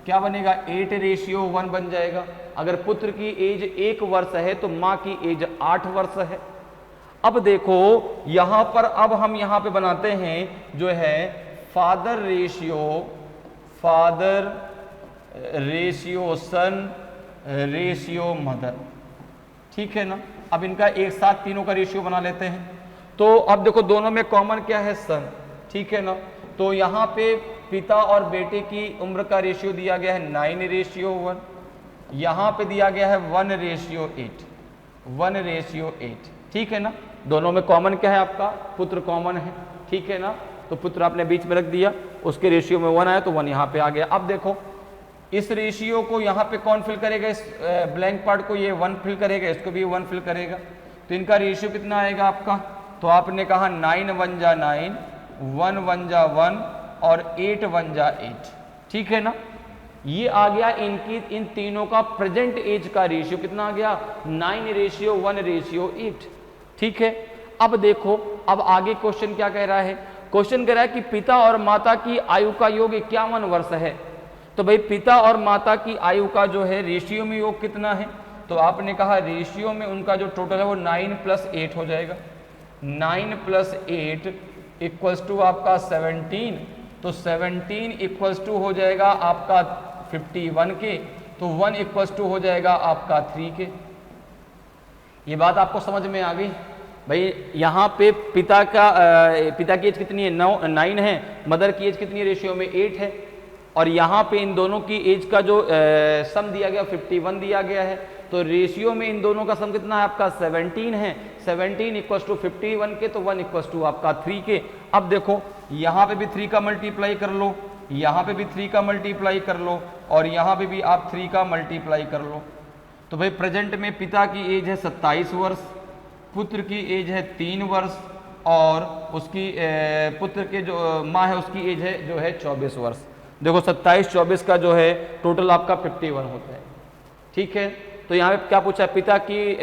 क्या बनेगा 8:1 बन जाएगा। अगर पुत्र की एज 1 वर्ष है तो माँ की एज 8 वर्ष है। अब देखो यहाँ पर अब हम यहाँ पे बनाते हैं जो है फादर रेशियो सन रेशियो मदर, ठीक है ना। अब इनका एक साथ तीनों का रेशियो बना लेते हैं। तो अब देखो दोनों में कॉमन क्या है सन, ठीक है ना। तो यहाँ पे पिता और बेटे की उम्र का रेशियो दिया गया है 9:1, यहाँ पे दिया गया है 1:8, ठीक है ना। दोनों में कॉमन क्या है आपका पुत्र कॉमन है, ठीक है ना। तो पुत्र आपने बीच में रख दिया, उसके रेशियो में 1 आया तो 1 यहाँ पे आ गया। अब देखो इस रेशियो को यहाँ पे कौन फिल करेगा, इस ब्लैंक पार्ट को ये 1 फिल करेगा, इसको भी 1 फिल करेगा। तो इनका रेशियो कितना आएगा आपका, तो आपने कहा 9 × 1 = 9, 1 × 1 = 1 और 8 × 1 = 8, ठीक है ना। ये आ गया इन तीनों का प्रेजेंट एज का रेशियो कितना आ गया 9:1:8, ठीक है। अब देखो अब आगे क्वेश्चन क्या कह रहा है, क्वेश्चन कह रहा है कि पिता और माता की आयु का योग 51 वर्ष है। तो भाई पिता और माता की आयु का जो है रेशियो में योग कितना है, तो आपने कहा रेशियो में उनका जो टोटल है वो 9 + 8 हो जाएगा। 9 + 8 = आपका 17, तो 17 = हो जाएगा आपका 51 के, तो 1 = हो जाएगा आपका 3 के। ये बात आपको समझ में आ गई भाई। यहाँ पे पिता की एज कितनी है 9 है, मदर की एज कितनी है रेशियो में 8 है, और यहाँ पे इन दोनों की एज का जो सम दिया गया 51 दिया गया है। तो रेशियो में इन दोनों का सम कितना है आपका 17 है, 17 = 51 के, तो 1 = आपका 3 के। अब देखो यहाँ पे भी 3 का मल्टीप्लाई कर लो, यहाँ पे भी 3 का मल्टीप्लाई कर लो, और यहाँ पे भी आप 3 का मल्टीप्लाई कर लो। तो भाई प्रेजेंट में पिता की एज है 27 वर्ष, पुत्र की एज है 3 वर्ष, और उसकी पुत्र के जो माँ है उसकी एज है जो है 24 वर्ष। देखो 27-24 का जो है टोटल आपका 51 होता है, ठीक है। तो यहाँ पे क्या पूछा है, पिता की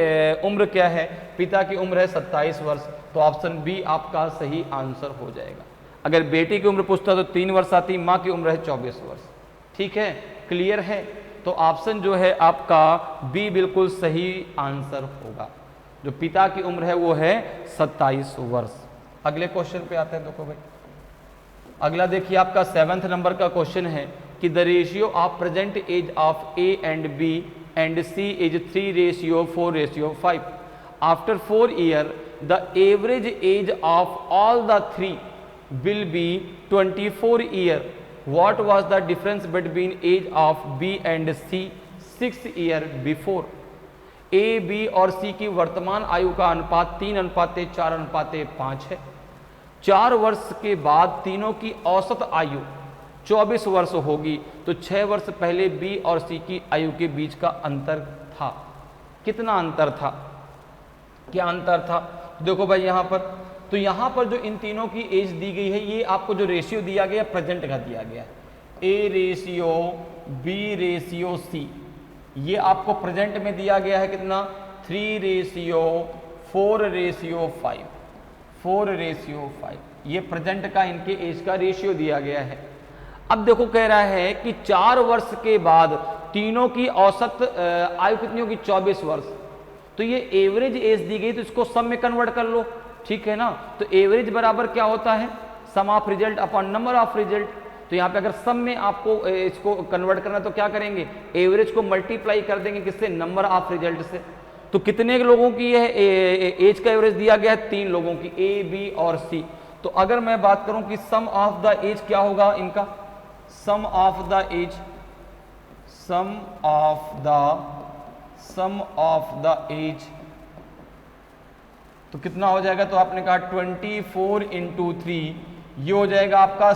उम्र क्या है, पिता की उम्र है 27 वर्ष, तो ऑप्शन बी आपका सही आंसर हो जाएगा। अगर बेटी की उम्र पूछता तो 3 वर्ष आती, माँ की उम्र है 24 वर्ष, ठीक है। क्लियर है, तो ऑप्शन जो है आपका बी बिल्कुल सही आंसर होगा। जो पिता की उम्र है वो है 27 वर्ष। अगले क्वेश्चन पे आते हैं। देखो भाई अगला देखिए आपका 7th नंबर का क्वेश्चन है कि the ratio of present age of A and B and C is 3:4:5। After 4 year the average age of all the three will be 24 year. What was the difference between age of B and C 6 year before? A, B और C की वर्तमान आयु का अनुपात 3:4:5 है. 4 वर्ष के बाद तीनों की औसत आयु 24 वर्ष होगी. तो 6 वर्ष पहले B और C की आयु के बीच का अंतर था. कितना अंतर था? क्या अंतर था? देखो भाई यहाँ पर, तो यहाँ पर जो इन तीनों की एज दी गई है, ये आपको जो रेशियो दिया गया प्रेजेंट का दिया गया है, A ratio B ratio C, ये आपको प्रेजेंट में दिया गया है कितना 3 रेशियो 4 रेशियो 5, 4 रेशियो 5, ये प्रेजेंट का इनके एज का रेशियो दिया गया है. अब देखो कह रहा है कि 4 वर्ष के बाद तीनों की औसत आयु कितनी होगी 24 वर्ष. तो ये एवरेज एज दी गई, तो इसको सम में कन्वर्ट कर लो, ठीक है ना. तो एवरेज बराबर क्या होता है, sum of result upon number of result. तो यहाँ पे अगर सम में आपको इसको कन्वर्ट करना तो क्या करेंगे, एवरेज को मल्टीप्लाई कर देंगे किससे, नंबर ऑफ रिजल्ट से. तो कितने लोगों की यह एज का एवरेज दिया गया है, 3 लोगों की, ए बी और सी. तो अगर मैं बात करूं कि सम ऑफ द एज क्या होगा इनका, sum of the age, sum of the age, तो कितना हो जाएगा, तो आपने कहा 24 इंटू 3, ये हो जाएगा आपका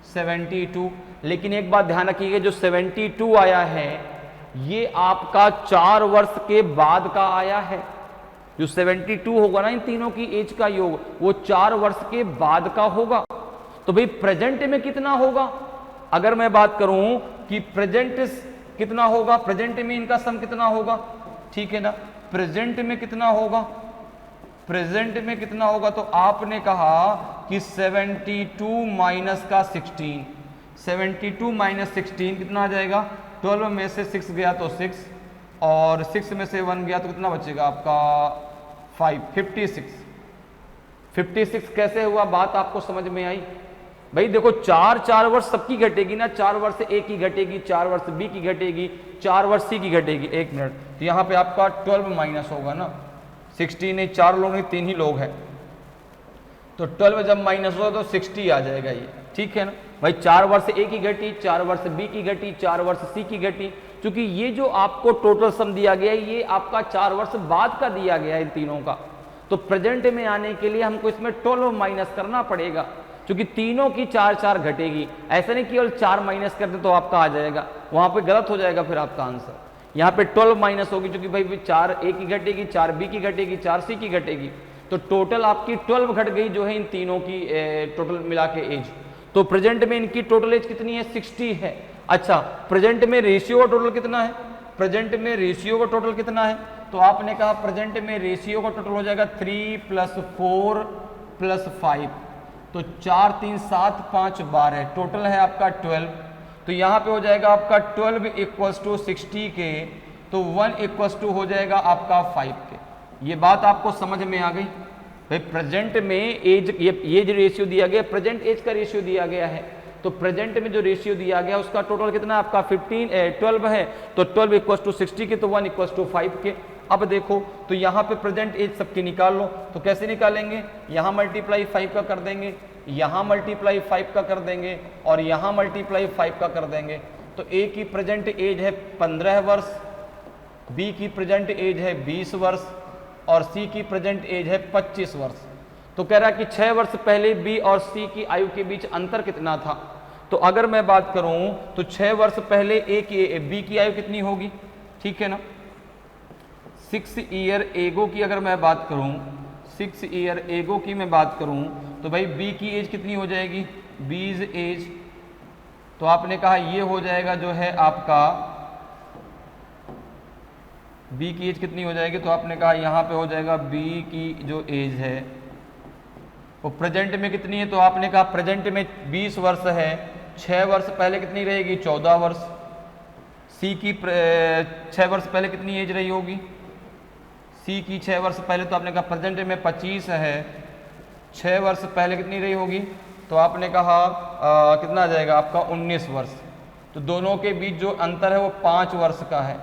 72. लेकिन एक बात ध्यान रखिएगा, जो 72 आया है ये आपका 4 वर्ष के बाद का आया है. जो 72 होगा ना इन तीनों की एज का योग, वो 4 वर्ष के बाद का होगा. तो भाई प्रेजेंट में कितना होगा, अगर मैं बात करूं कि प्रेजेंट कितना होगा, प्रेजेंट में इनका सम कितना होगा, ठीक है ना. प्रेजेंट में कितना होगा, प्रेजेंट में कितना होगा, तो आपने कहा कि 72 माइनस का 16, 72 माइनस 16 कितना आ जाएगा, 12 में से 6 गया तो 6, और 6 में से 1 गया तो कितना बचेगा आपका 5, 56. 56 कैसे हुआ, बात आपको समझ में आई भाई. देखो 4 वर्ष सबकी घटेगी ना, 4 वर्ष ए की घटेगी, 4 वर्ष बी की घटेगी, 4 वर्ष सी की घटेगी. 1 मिनट, तो यहाँ पे आपका 12 माइनस होगा ना, 16 नहीं, 4 लोग नहीं 3 ही लोग हैं, तो 12 जब माइनस होगा तो 60 आ जाएगा ये, ठीक है ना भाई. 4 वर्ष ए की घटी, 4 वर्ष बी की घटी, 4 वर्ष सी की घटी. क्योंकि ये जो आपको टोटल सम दिया गया है ये आपका 4 वर्ष बाद का दिया गया है इन तीनों का. तो प्रेजेंट में आने के लिए हमको इसमें 12 माइनस करना पड़ेगा, क्योंकि तीनों की 4 घटेगी. ऐसा नहीं केवल 4 माइनस कर दे तो आपका आ जाएगा, वहां पे गलत हो जाएगा फिर आपका आंसर. यहाँ पे 12 माइनस होगी, क्योंकि भाई 4 ए की घटेगी, 4 बी की घटेगी, 4 सी की घटेगी. तो टोटल आपकी 12 घट गई जो है इन तीनों की टोटल मिला के एज. तो प्रेजेंट में इनकी टोटल एज कितनी है, 60 है. अच्छा, प्रेजेंट में रेशियो का टोटल कितना है, प्रेजेंट में रेशियो का टोटल कितना है, तो आपने कहा प्रेजेंट में रेशियो का टोटल हो जाएगा 3 + 4 + 5, तो 4 3 7 5 12, टोटल है आपका 12. तो यहाँ पे हो जाएगा आपका 12 = 60 के, तो 1 = हो जाएगा आपका 5 के. ये बात आपको समझ में आ गई भाई. प्रेजेंट में एज, ये जो रेशियो दिया गया प्रेजेंट एज का रेशियो दिया गया है, तो प्रेजेंट में जो रेशियो दिया गया उसका टोटल कितना है आपका 12 है, तो 12 = 60 के, तो 1 = 5 के. अब देखो तो यहाँ पे प्रेजेंट एज सबकी निकाल लो, तो कैसे निकालेंगे, यहाँ मल्टीप्लाई 5 का कर देंगे, यहाँ मल्टीप्लाई 5 का कर देंगे, और यहाँ मल्टीप्लाई 5 का कर देंगे. तो ए की प्रेजेंट एज है 15 वर्ष, बी की प्रेजेंट एज है 20 वर्ष, और सी की प्रेजेंट एज है 25 वर्ष. तो कह रहा है कि 6 वर्ष पहले बी और सी की आयु के बीच अंतर कितना था. तो अगर मैं बात करूं तो 6 वर्ष पहले ए की बी की आयु कितनी होगी, ठीक है ना. 6 ईयर एगो की अगर मैं बात करूं, 6 ईयर एगो की मैं बात करूं, तो भाई बी की एज कितनी हो जाएगी, बीज एज. तो आपने कहा ये हो जाएगा जो है आपका बी की एज कितनी हो जाएगी, तो आपने कहा यहाँ पे हो जाएगा बी की जो एज है वो प्रेजेंट में कितनी है, तो आपने कहा प्रेजेंट में 20 वर्ष है, 6 वर्ष पहले कितनी रहेगी 14 वर्ष. सी की 6 वर्ष पहले कितनी एज रही होगी, सी की 6 वर्ष पहले, तो आपने कहा प्रेजेंट में 25 है, 6 वर्ष पहले कितनी रही होगी, तो आपने कहा कितना आ जाएगा आपका 19 वर्ष. तो दोनों के बीच जो अंतर है वो 5 वर्ष का है.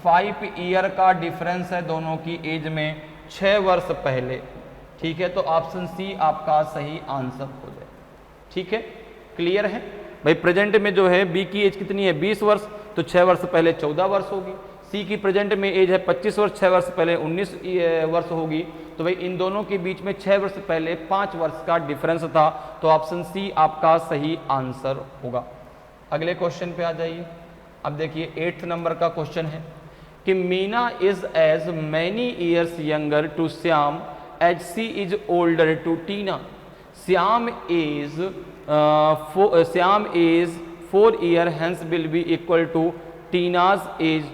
5 ईयर का डिफरेंस है दोनों की एज में. 6 वर्ष पहले। ठीक है, तो ऑप्शन सी आपका सही आंसर हो जाए। ठीक है, क्लियर है भाई। प्रेजेंट में जो है बी की एज कितनी है 20 वर्ष, तो 6 वर्ष पहले 14 वर्ष होगी। सी की प्रेजेंट में एज है 25 वर्ष, 6 वर्ष पहले 19 वर्ष होगी। तो भाई इन दोनों के बीच में 6 वर्ष पहले 5 वर्ष का डिफरेंस था, तो ऑप्शन सी आपका सही आंसर होगा। अगले क्वेश्चन पे आ जाइए। अब देखिए 8th नंबर का क्वेश्चन है कि Meena is as many years younger to Shyam as she is older to Tina. Shyam age 4 year hence will be equal to Tina's age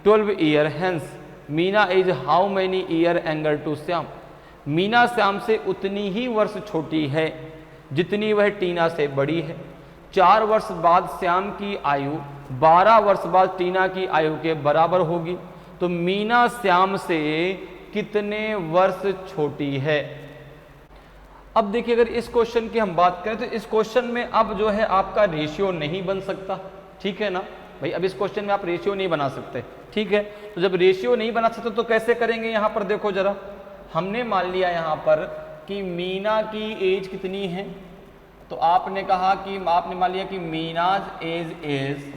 12 year hence. Meena is how many year younger to Shyam. Meena Shyam से उतनी ही वर्ष छोटी है जितनी वह टीना से बड़ी है। 4 वर्ष बाद श्याम की आयु 12 वर्ष बाद टीना की आयु के बराबर होगी। तो मीना श्याम से कितने वर्ष छोटी है। अब देखिए अगर इस क्वेश्चन की हम बात करें तो इस क्वेश्चन में अब जो है आपका रेशियो नहीं बन सकता। ठीक है ना भाई, अब इस क्वेश्चन में आप रेशियो नहीं बना सकते। ठीक है, तो जब रेशियो नहीं बना सकते तो कैसे करेंगे। यहां पर देखो जरा, हमने मान लिया यहां पर कि मीना की एज कितनी है, तो आपने कहा कि आपने मान लिया कि मीनाज एज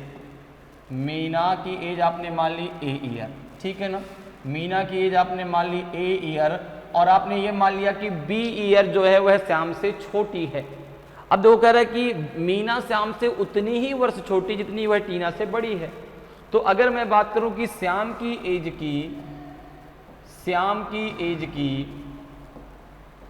मीना की एज आपने मान ली ए ईयर। ठीक है ना, मीना की एज आपने मान ली ए ईयर, और आपने ये मान लिया कि बी ईयर जो है वह श्याम से छोटी है। अब देखो कह रहा है कि मीना श्याम से उतनी ही वर्ष छोटी जितनी वह टीना से बड़ी है। तो अगर मैं बात करूं कि श्याम की एज की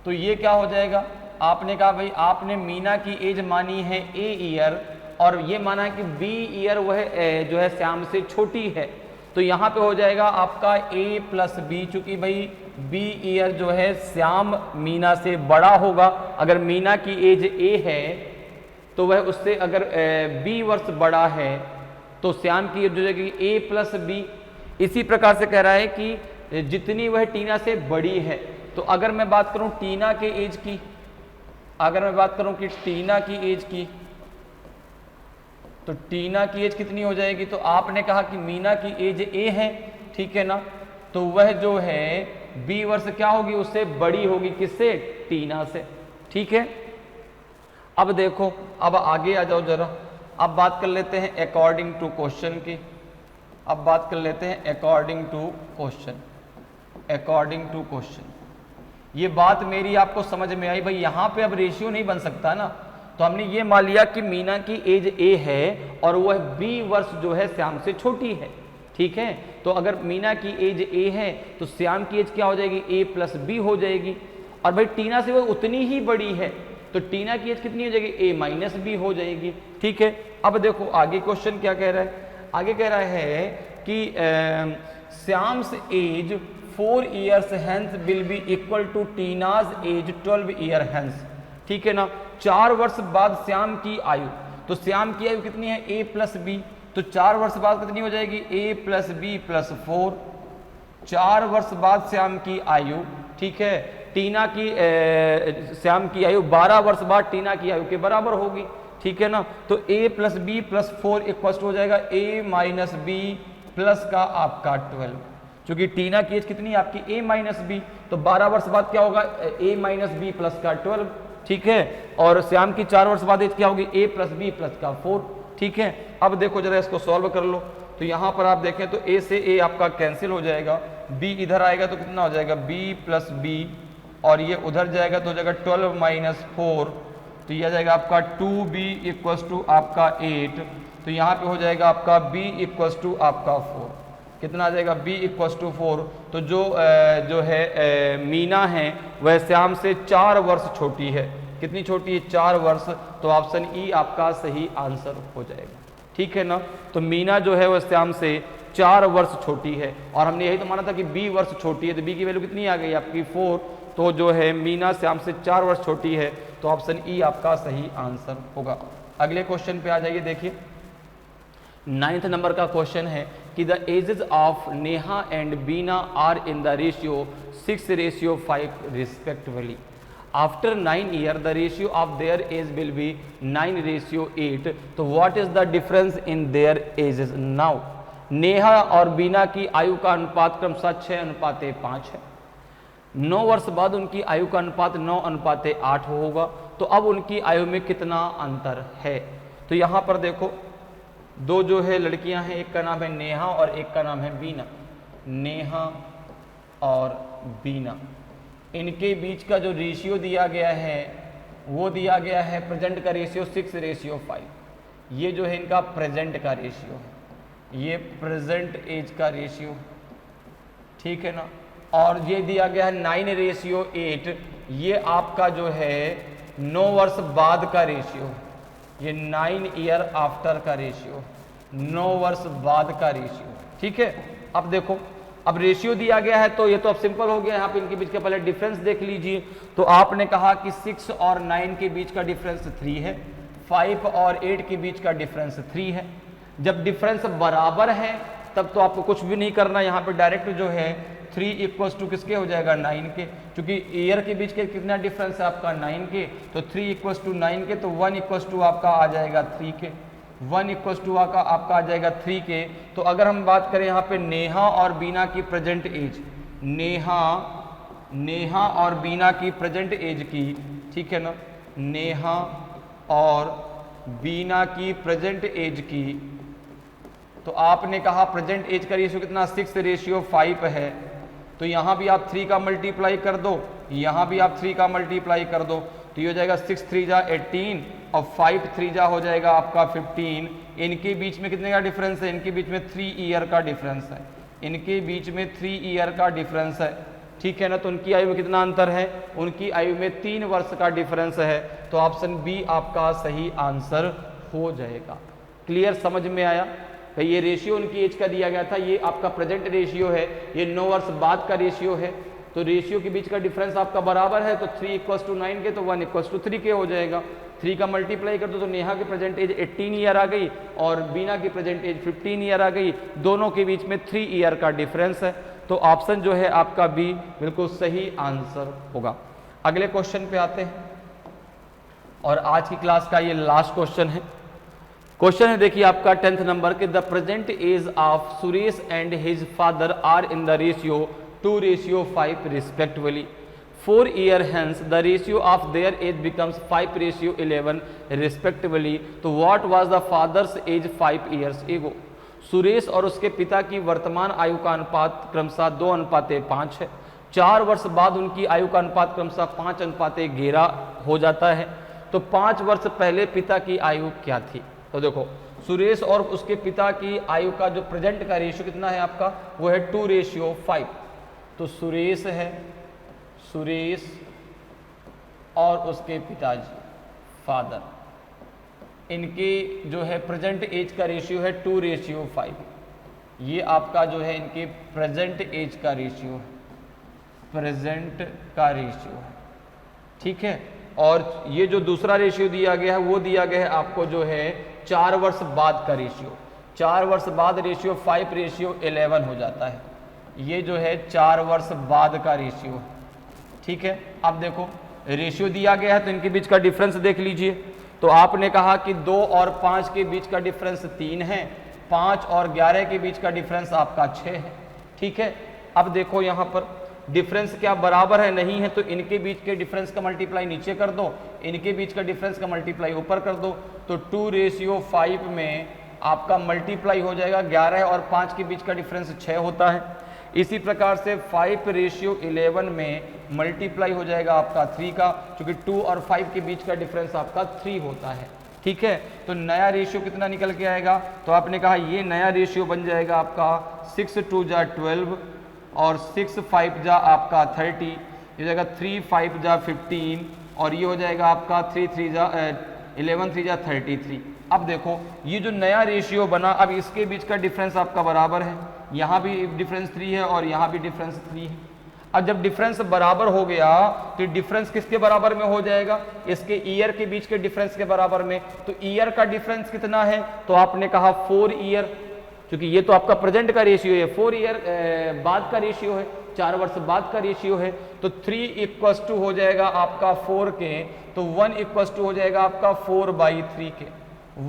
तो ये क्या हो जाएगा। आपने कहा भाई आपने मीना की एज मानी है ए ईयर और ये माना है कि बी ईयर वह जो है श्याम से छोटी है। तो यहाँ पे हो जाएगा आपका a प्लस बी, चूंकि भाई बी ईयर जो है श्याम मीना से बड़ा होगा। अगर मीना की एज a है तो वह उससे अगर b वर्ष बड़ा है तो श्याम की एज जो है a प्लस बी। इसी प्रकार से कह रहा है कि जितनी वह टीना से बड़ी है। तो अगर मैं बात करूं टीना के एज की, अगर मैं बात करूं कि टीना की एज की, तो टीना की एज कितनी हो जाएगी। तो आपने कहा कि मीना की एज ए है। ठीक है ना, तो वह जो है बी वर्ष क्या होगी उससे बड़ी होगी, किससे, टीना से। ठीक है, अब देखो अब आगे आ जाओ जरा। अब बात कर लेते हैं अकॉर्डिंग टू क्वेश्चन की। अब बात कर लेते हैं अकॉर्डिंग टू क्वेश्चन। ये बात मेरी आपको समझ में आई भाई। यहां पे अब रेशियो नहीं बन सकता ना, तो हमने ये मान लिया कि मीना की एज ए है और वह बी वर्ष जो है श्याम से छोटी है। ठीक है, तो अगर मीना की एज ए है तो श्याम की एज क्या हो जाएगी, ए प्लस बी हो जाएगी। और भाई टीना से वह उतनी ही बड़ी है तो टीना की एज कितनी हो जाएगी, ए माइनस बी हो जाएगी। ठीक है, अब देखो आगे क्वेश्चन क्या कह रहा है। आगे कह रहा है कि Shyam's age 4 years hence will be equal to Tina's age 12 year hence. ठीक है ना, 4 वर्ष बाद श्याम की आयु, तो श्याम की आयु कितनी है, a प्लस बी। तो 4 वर्ष बाद कितनी हो जाएगी, a प्लस बी प्लस 4। 4 वर्ष बाद श्याम की आयु, ठीक है, टीना की श्याम की आयु 12 वर्ष बाद टीना की आयु के बराबर होगी। ठीक है ना, तो a plus B plus 4 equal हो जाएगा a माइनस बी प्लस का आपका 12। चूंकि टीना की एज कितनी है आपकी a माइनस बी, तो 12 वर्ष बाद क्या होगा, a माइनस बी प्लस का 12। ठीक है, और श्याम की 4 वर्ष बाद एज क्या होगी, a प्लस बी प्लस का 4। ठीक है, अब देखो जरा इसको सॉल्व कर लो। तो यहाँ पर आप देखें तो a से a आपका कैंसिल हो जाएगा, b इधर आएगा तो कितना हो जाएगा, b प्लस बी, और ये उधर जाएगा तो हो जाएगा 12 माइनस 4, तो यह जाएगा आपका 2b इक्वल्स टू आपका 8। तो यहाँ पे हो जाएगा आपका b इक्वल्स टू आपका 4। कितना आ जाएगा, b इक्वल्स टू 4। तो जो है मीना है वह श्याम से 4 वर्ष छोटी है। कितनी छोटी है, 4 वर्ष। तो ऑप्शन ई आपका सही आंसर हो जाएगा। ठीक है ना, तो मीना जो है वह श्याम से 4 वर्ष छोटी है, और हमने यही तो माना था कि b वर्ष छोटी है, तो b की वैल्यू कितनी आ गई आपकी 4। तो जो है मीना श्याम से 4 वर्ष छोटी है, तो ऑप्शन ई आपका सही आंसर होगा। अगले क्वेश्चन पे आ जाइए। देखिए 9th नंबर का क्वेश्चन है कि the ages of Neha and Beena are in the ratio 6:5 respectively. After 9 year the ratio of their age will be 9:8। तो what is the difference in their ages now. Neha और बीना की आयु का अनुपात क्रमशः 6:5 है। 9 वर्ष बाद उनकी आयु का अनुपात 9:8 होगा। तो अब उनकी आयु में कितना अंतर है? तो यहाँ पर देखो दो जो है लड़कियां हैं, एक का नाम है नेहा और एक का नाम है बीना। नेहा और बीना, इनके बीच का जो रेशियो दिया गया है वो दिया गया है प्रेजेंट का रेशियो 6:5। ये जो है इनका प्रेजेंट का रेशियो है, ये प्रेजेंट एज का रेशियो, ठीक है ना। और ये दिया गया है 9:8, ये आपका जो है 9 वर्ष बाद का रेशियो, ये 9 ईयर आफ्टर का रेशियो, 9 वर्ष बाद का रेशियो, ठीक है। अब देखो, अब रेशियो दिया गया है तो ये तो अब सिंपल हो गया, यहाँ पे इनके बीच का पहले डिफरेंस देख लीजिए। तो आपने कहा कि 6 और 9 के बीच का डिफरेंस 3 है, 5 और 8 के बीच का डिफरेंस 3 है। जब डिफरेंस बराबर है तब तो आपको कुछ भी नहीं करना, यहाँ पे डायरेक्ट जो है 3 इक्वल्स टू किसके हो जाएगा 9 के, क्योंकि ईयर के बीच के कितना डिफरेंस है आपका 9 के, तो 3 इक्वल्स टू 9 के, तो 1 इक्वल्स टू आपका आ जाएगा 3 के, 1 इक्वल्स टू आपका आ जाएगा 3 के। तो अगर हम बात करें यहाँ पे नेहा और बीना की प्रेजेंट एज, नेहा और बीना की प्रेजेंट एज की, ठीक है ना, नेहा और बीना की प्रेजेंट एज की, तो आपने कहा प्रेजेंट एज का रेशियो कितना 6:5 है। तो यहाँ भी आप 3 का मल्टीप्लाई कर दो, यहाँ भी आप 3 का मल्टीप्लाई कर दो, तो ये हो जाएगा 6 3 जा 18 और 5 3 जा हो जाएगा आपका 15। इनके बीच में कितने का डिफरेंस है? इनके बीच में 3 ईयर का डिफरेंस है, इनके बीच में 3 ईयर का डिफरेंस है, ठीक है ना। तो उनकी आयु में कितना अंतर है? उनकी आयु में 3 वर्ष का डिफरेंस है। तो ऑप्शन बी आपका सही आंसर हो जाएगा। क्लियर, समझ में आया? तो ये रेशियो उनकी एज का दिया गया था, ये आपका प्रेजेंट रेशियो है, ये 9 वर्ष बाद का रेशियो है। तो रेशियो के बीच का डिफरेंस आपका बराबर है, तो 3 इक्वल्स टू 9 के, तो 1 इक्वल्स टू 3 के हो जाएगा। 3 का मल्टीप्लाई कर दो तो नेहा की प्रेजेंट एज 18 ईयर आ गई और बीना की प्रेजेंट एज 15 ईयर आ गई, दोनों के बीच में 3 ईयर का डिफरेंस है। तो ऑप्शन जो है आपका बी बिल्कुल सही आंसर होगा। अगले क्वेश्चन पे आते हैं और आज की क्लास का ये लास्ट क्वेश्चन है। क्वेश्चन है देखिए आपका 10th नंबर के, the present age of Suresh and his father are in the ratio 2:5 respectively. 4 years hence the ratio of their age becomes 5:11 respectively. तो what was the father's age 5 years ago? Suresh और उसके पिता की वर्तमान आयु का अनुपात क्रमशः 2:5 है। 4 वर्ष बाद उनकी आयु का अनुपात क्रमशः 5:11 हो जाता है। तो 5 वर्ष पहले पिता की आयु क्या थी? तो देखो, सुरेश और उसके पिता की आयु का जो प्रेजेंट का रेशियो कितना है आपका, वो है 2:5। तो सुरेश है, सुरेश और उसके पिताजी फादर, इनके जो है प्रेजेंट एज का रेशियो है 2:5। ये आपका जो है इनके प्रेजेंट एज का रेशियो है, प्रेजेंट का रेशियो है, ठीक है। और ये जो दूसरा रेशियो दिया गया है वो दिया गया है आपको जो है 4 वर्ष बाद का रेशियो। 4 वर्ष बाद रेशियो 5:11 हो जाता है। ये जो है 4 वर्ष बाद का रेशियो है, ठीक है। अब देखो रेशियो दिया गया है तो इनके बीच का डिफरेंस देख लीजिए। तो आपने कहा कि 2 और 5 के बीच का डिफरेंस 3 है, 5 और 11 के बीच का डिफरेंस आपका 6 है, ठीक है। अब देखो यहाँ पर डिफरेंस क्या बराबर है? नहीं है। तो इनके बीच के डिफरेंस का मल्टीप्लाई नीचे कर दो, इनके बीच का डिफरेंस का मल्टीप्लाई ऊपर कर दो। तो 2:5 में आपका मल्टीप्लाई हो जाएगा, 11 और 5 के बीच का डिफरेंस 6 होता है। इसी प्रकार से 5:11 में मल्टीप्लाई हो जाएगा आपका 3 का, क्योंकि 2 और 5 के बीच का डिफरेंस आपका 3 होता है, ठीक है। तो नया रेशियो कितना निकल के आएगा? तो आपने कहा ये नया रेशियो बन जाएगा आपका 6 2 जा 12 और 6 5 जा आपका 30, ये हो जाएगा 3 5 जा 15 और ये हो जाएगा आपका 3 3 जा 11 3 जा 33। अब देखो ये जो नया रेशियो बना, अब इसके बीच का डिफरेंस आपका बराबर है, यहाँ भी डिफरेंस 3 है और यहाँ भी डिफरेंस 3 है। अब जब डिफरेंस बराबर हो गया तो डिफरेंस किसके बराबर में हो जाएगा? इसके ईयर के बीच के डिफरेंस के बराबर में। तो ईयर का डिफरेंस कितना है? तो आपने कहा 4 ईयर, क्योंकि ये तो आपका प्रेजेंट का रेशियो है, 4 ईयर बाद का रेशियो है, 4 वर्ष बाद का रेशियो है। तो 3 इक्वल्स टू हो जाएगा आपका 4 के, तो 1 इक्वल्स टू हो जाएगा आपका 4/3 के,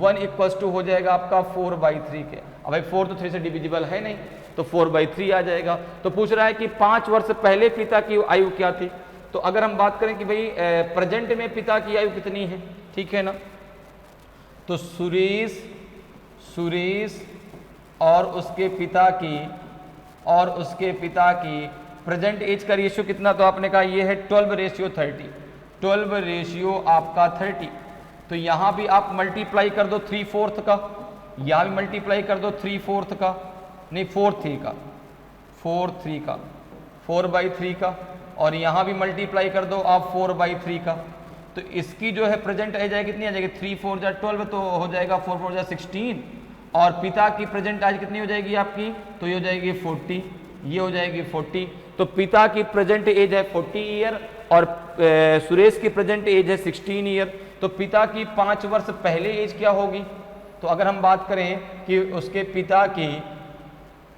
1 इक्वल्स टू हो जाएगा आपका 4/3 के। अब भाई 4 तो 3 से डिविजिबल है नहीं, तो 4/3 आ जाएगा। तो पूछ रहा है कि 5 वर्ष पहले पिता की आयु क्या थी। तो अगर हम बात करें कि भाई प्रेजेंट में पिता की आयु कितनी है, ठीक है ना, तो सुरेश और उसके पिता की प्रेजेंट एज का रेशियो कितना, तो आपने कहा ये है 12:30, 12 रेशियो आपका 30। तो यहाँ भी आप मल्टीप्लाई कर दो 3/4 का, यहाँ भी मल्टीप्लाई कर दो 3/4 का, नहीं 4/3 का, 4/3 का, और यहाँ भी मल्टीप्लाई कर दो आप 4/3 का। तो इसकी जो है प्रेजेंट एज है कितनी आ जाएगी, 3 4 जा 12, तो हो जाएगा 4 4 जा 16। और पिता की प्रेजेंट एज कितनी हो जाएगी आपकी, तो ये हो जाएगी 40, ये हो जाएगी 40। तो पिता की प्रेजेंट एज है 40 ईयर और सुरेश की प्रेजेंट एज है 16 ईयर। तो पिता की 5 वर्ष पहले एज क्या होगी, तो अगर हम बात करें कि उसके पिता की,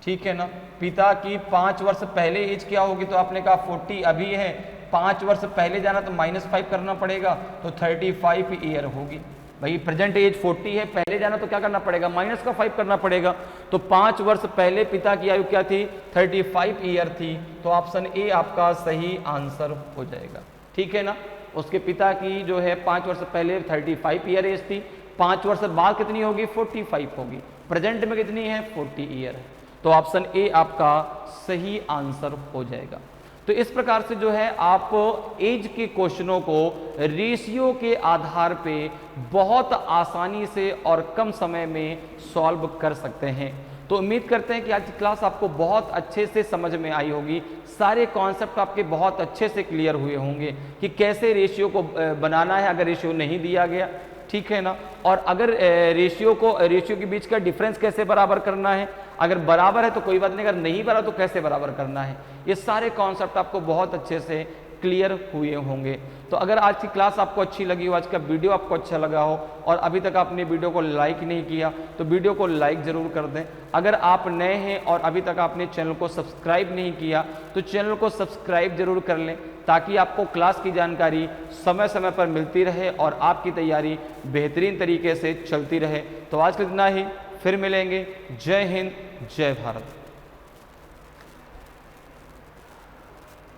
ठीक है ना, पिता की 5 वर्ष पहले एज क्या होगी, तो आपने कहा 40 अभी है, 5 वर्ष पहले जाना तो -5 करना पड़ेगा, तो 35 ईयर होगी। भाई प्रेजेंट एज 40 है, पहले जाना तो क्या करना पड़ेगा, -5 करना पड़ेगा। तो 5 वर्ष पहले पिता की आयु क्या थी, 35 ईयर थी। तो ऑप्शन ए आपका सही आंसर हो जाएगा, ठीक है ना। उसके पिता की जो है 5 वर्ष पहले 35 ईयर एज थी, 5 वर्ष बाद कितनी होगी, 45 होगी, प्रेजेंट में कितनी है, 40 ईयर है। तो ऑप्शन ए आपका सही आंसर हो जाएगा। तो इस प्रकार से जो है आप एज के क्वेश्चनों को रेशियो के आधार पे बहुत आसानी से और कम समय में सॉल्व कर सकते हैं। तो उम्मीद करते हैं कि आज की क्लास आपको बहुत अच्छे से समझ में आई होगी, सारे कॉन्सेप्ट आपके बहुत अच्छे से क्लियर हुए होंगे कि कैसे रेशियो को बनाना है अगर रेशियो नहीं दिया गया, ठीक है ना। और अगर रेशियो के बीच का डिफरेंस कैसे बराबर करना है, अगर बराबर है तो कोई बात नहीं, अगर नहीं बराबर तो कैसे बराबर करना है, ये सारे कॉन्सेप्ट आपको बहुत अच्छे से क्लियर हुए होंगे। तो अगर आज की क्लास आपको अच्छी लगी हो, आज का वीडियो आपको अच्छा लगा हो और अभी तक आपने वीडियो को लाइक नहीं किया तो वीडियो को लाइक ज़रूर कर दें। अगर आप नए हैं और अभी तक आपने चैनल को सब्सक्राइब नहीं किया तो चैनल को सब्सक्राइब जरूर कर लें, ताकि आपको क्लास की जानकारी समय समय पर मिलती रहे और आपकी तैयारी बेहतरीन तरीके से चलती रहे। तो आज के इतना ही, फिर मिलेंगे। जय हिंद, जय भारत।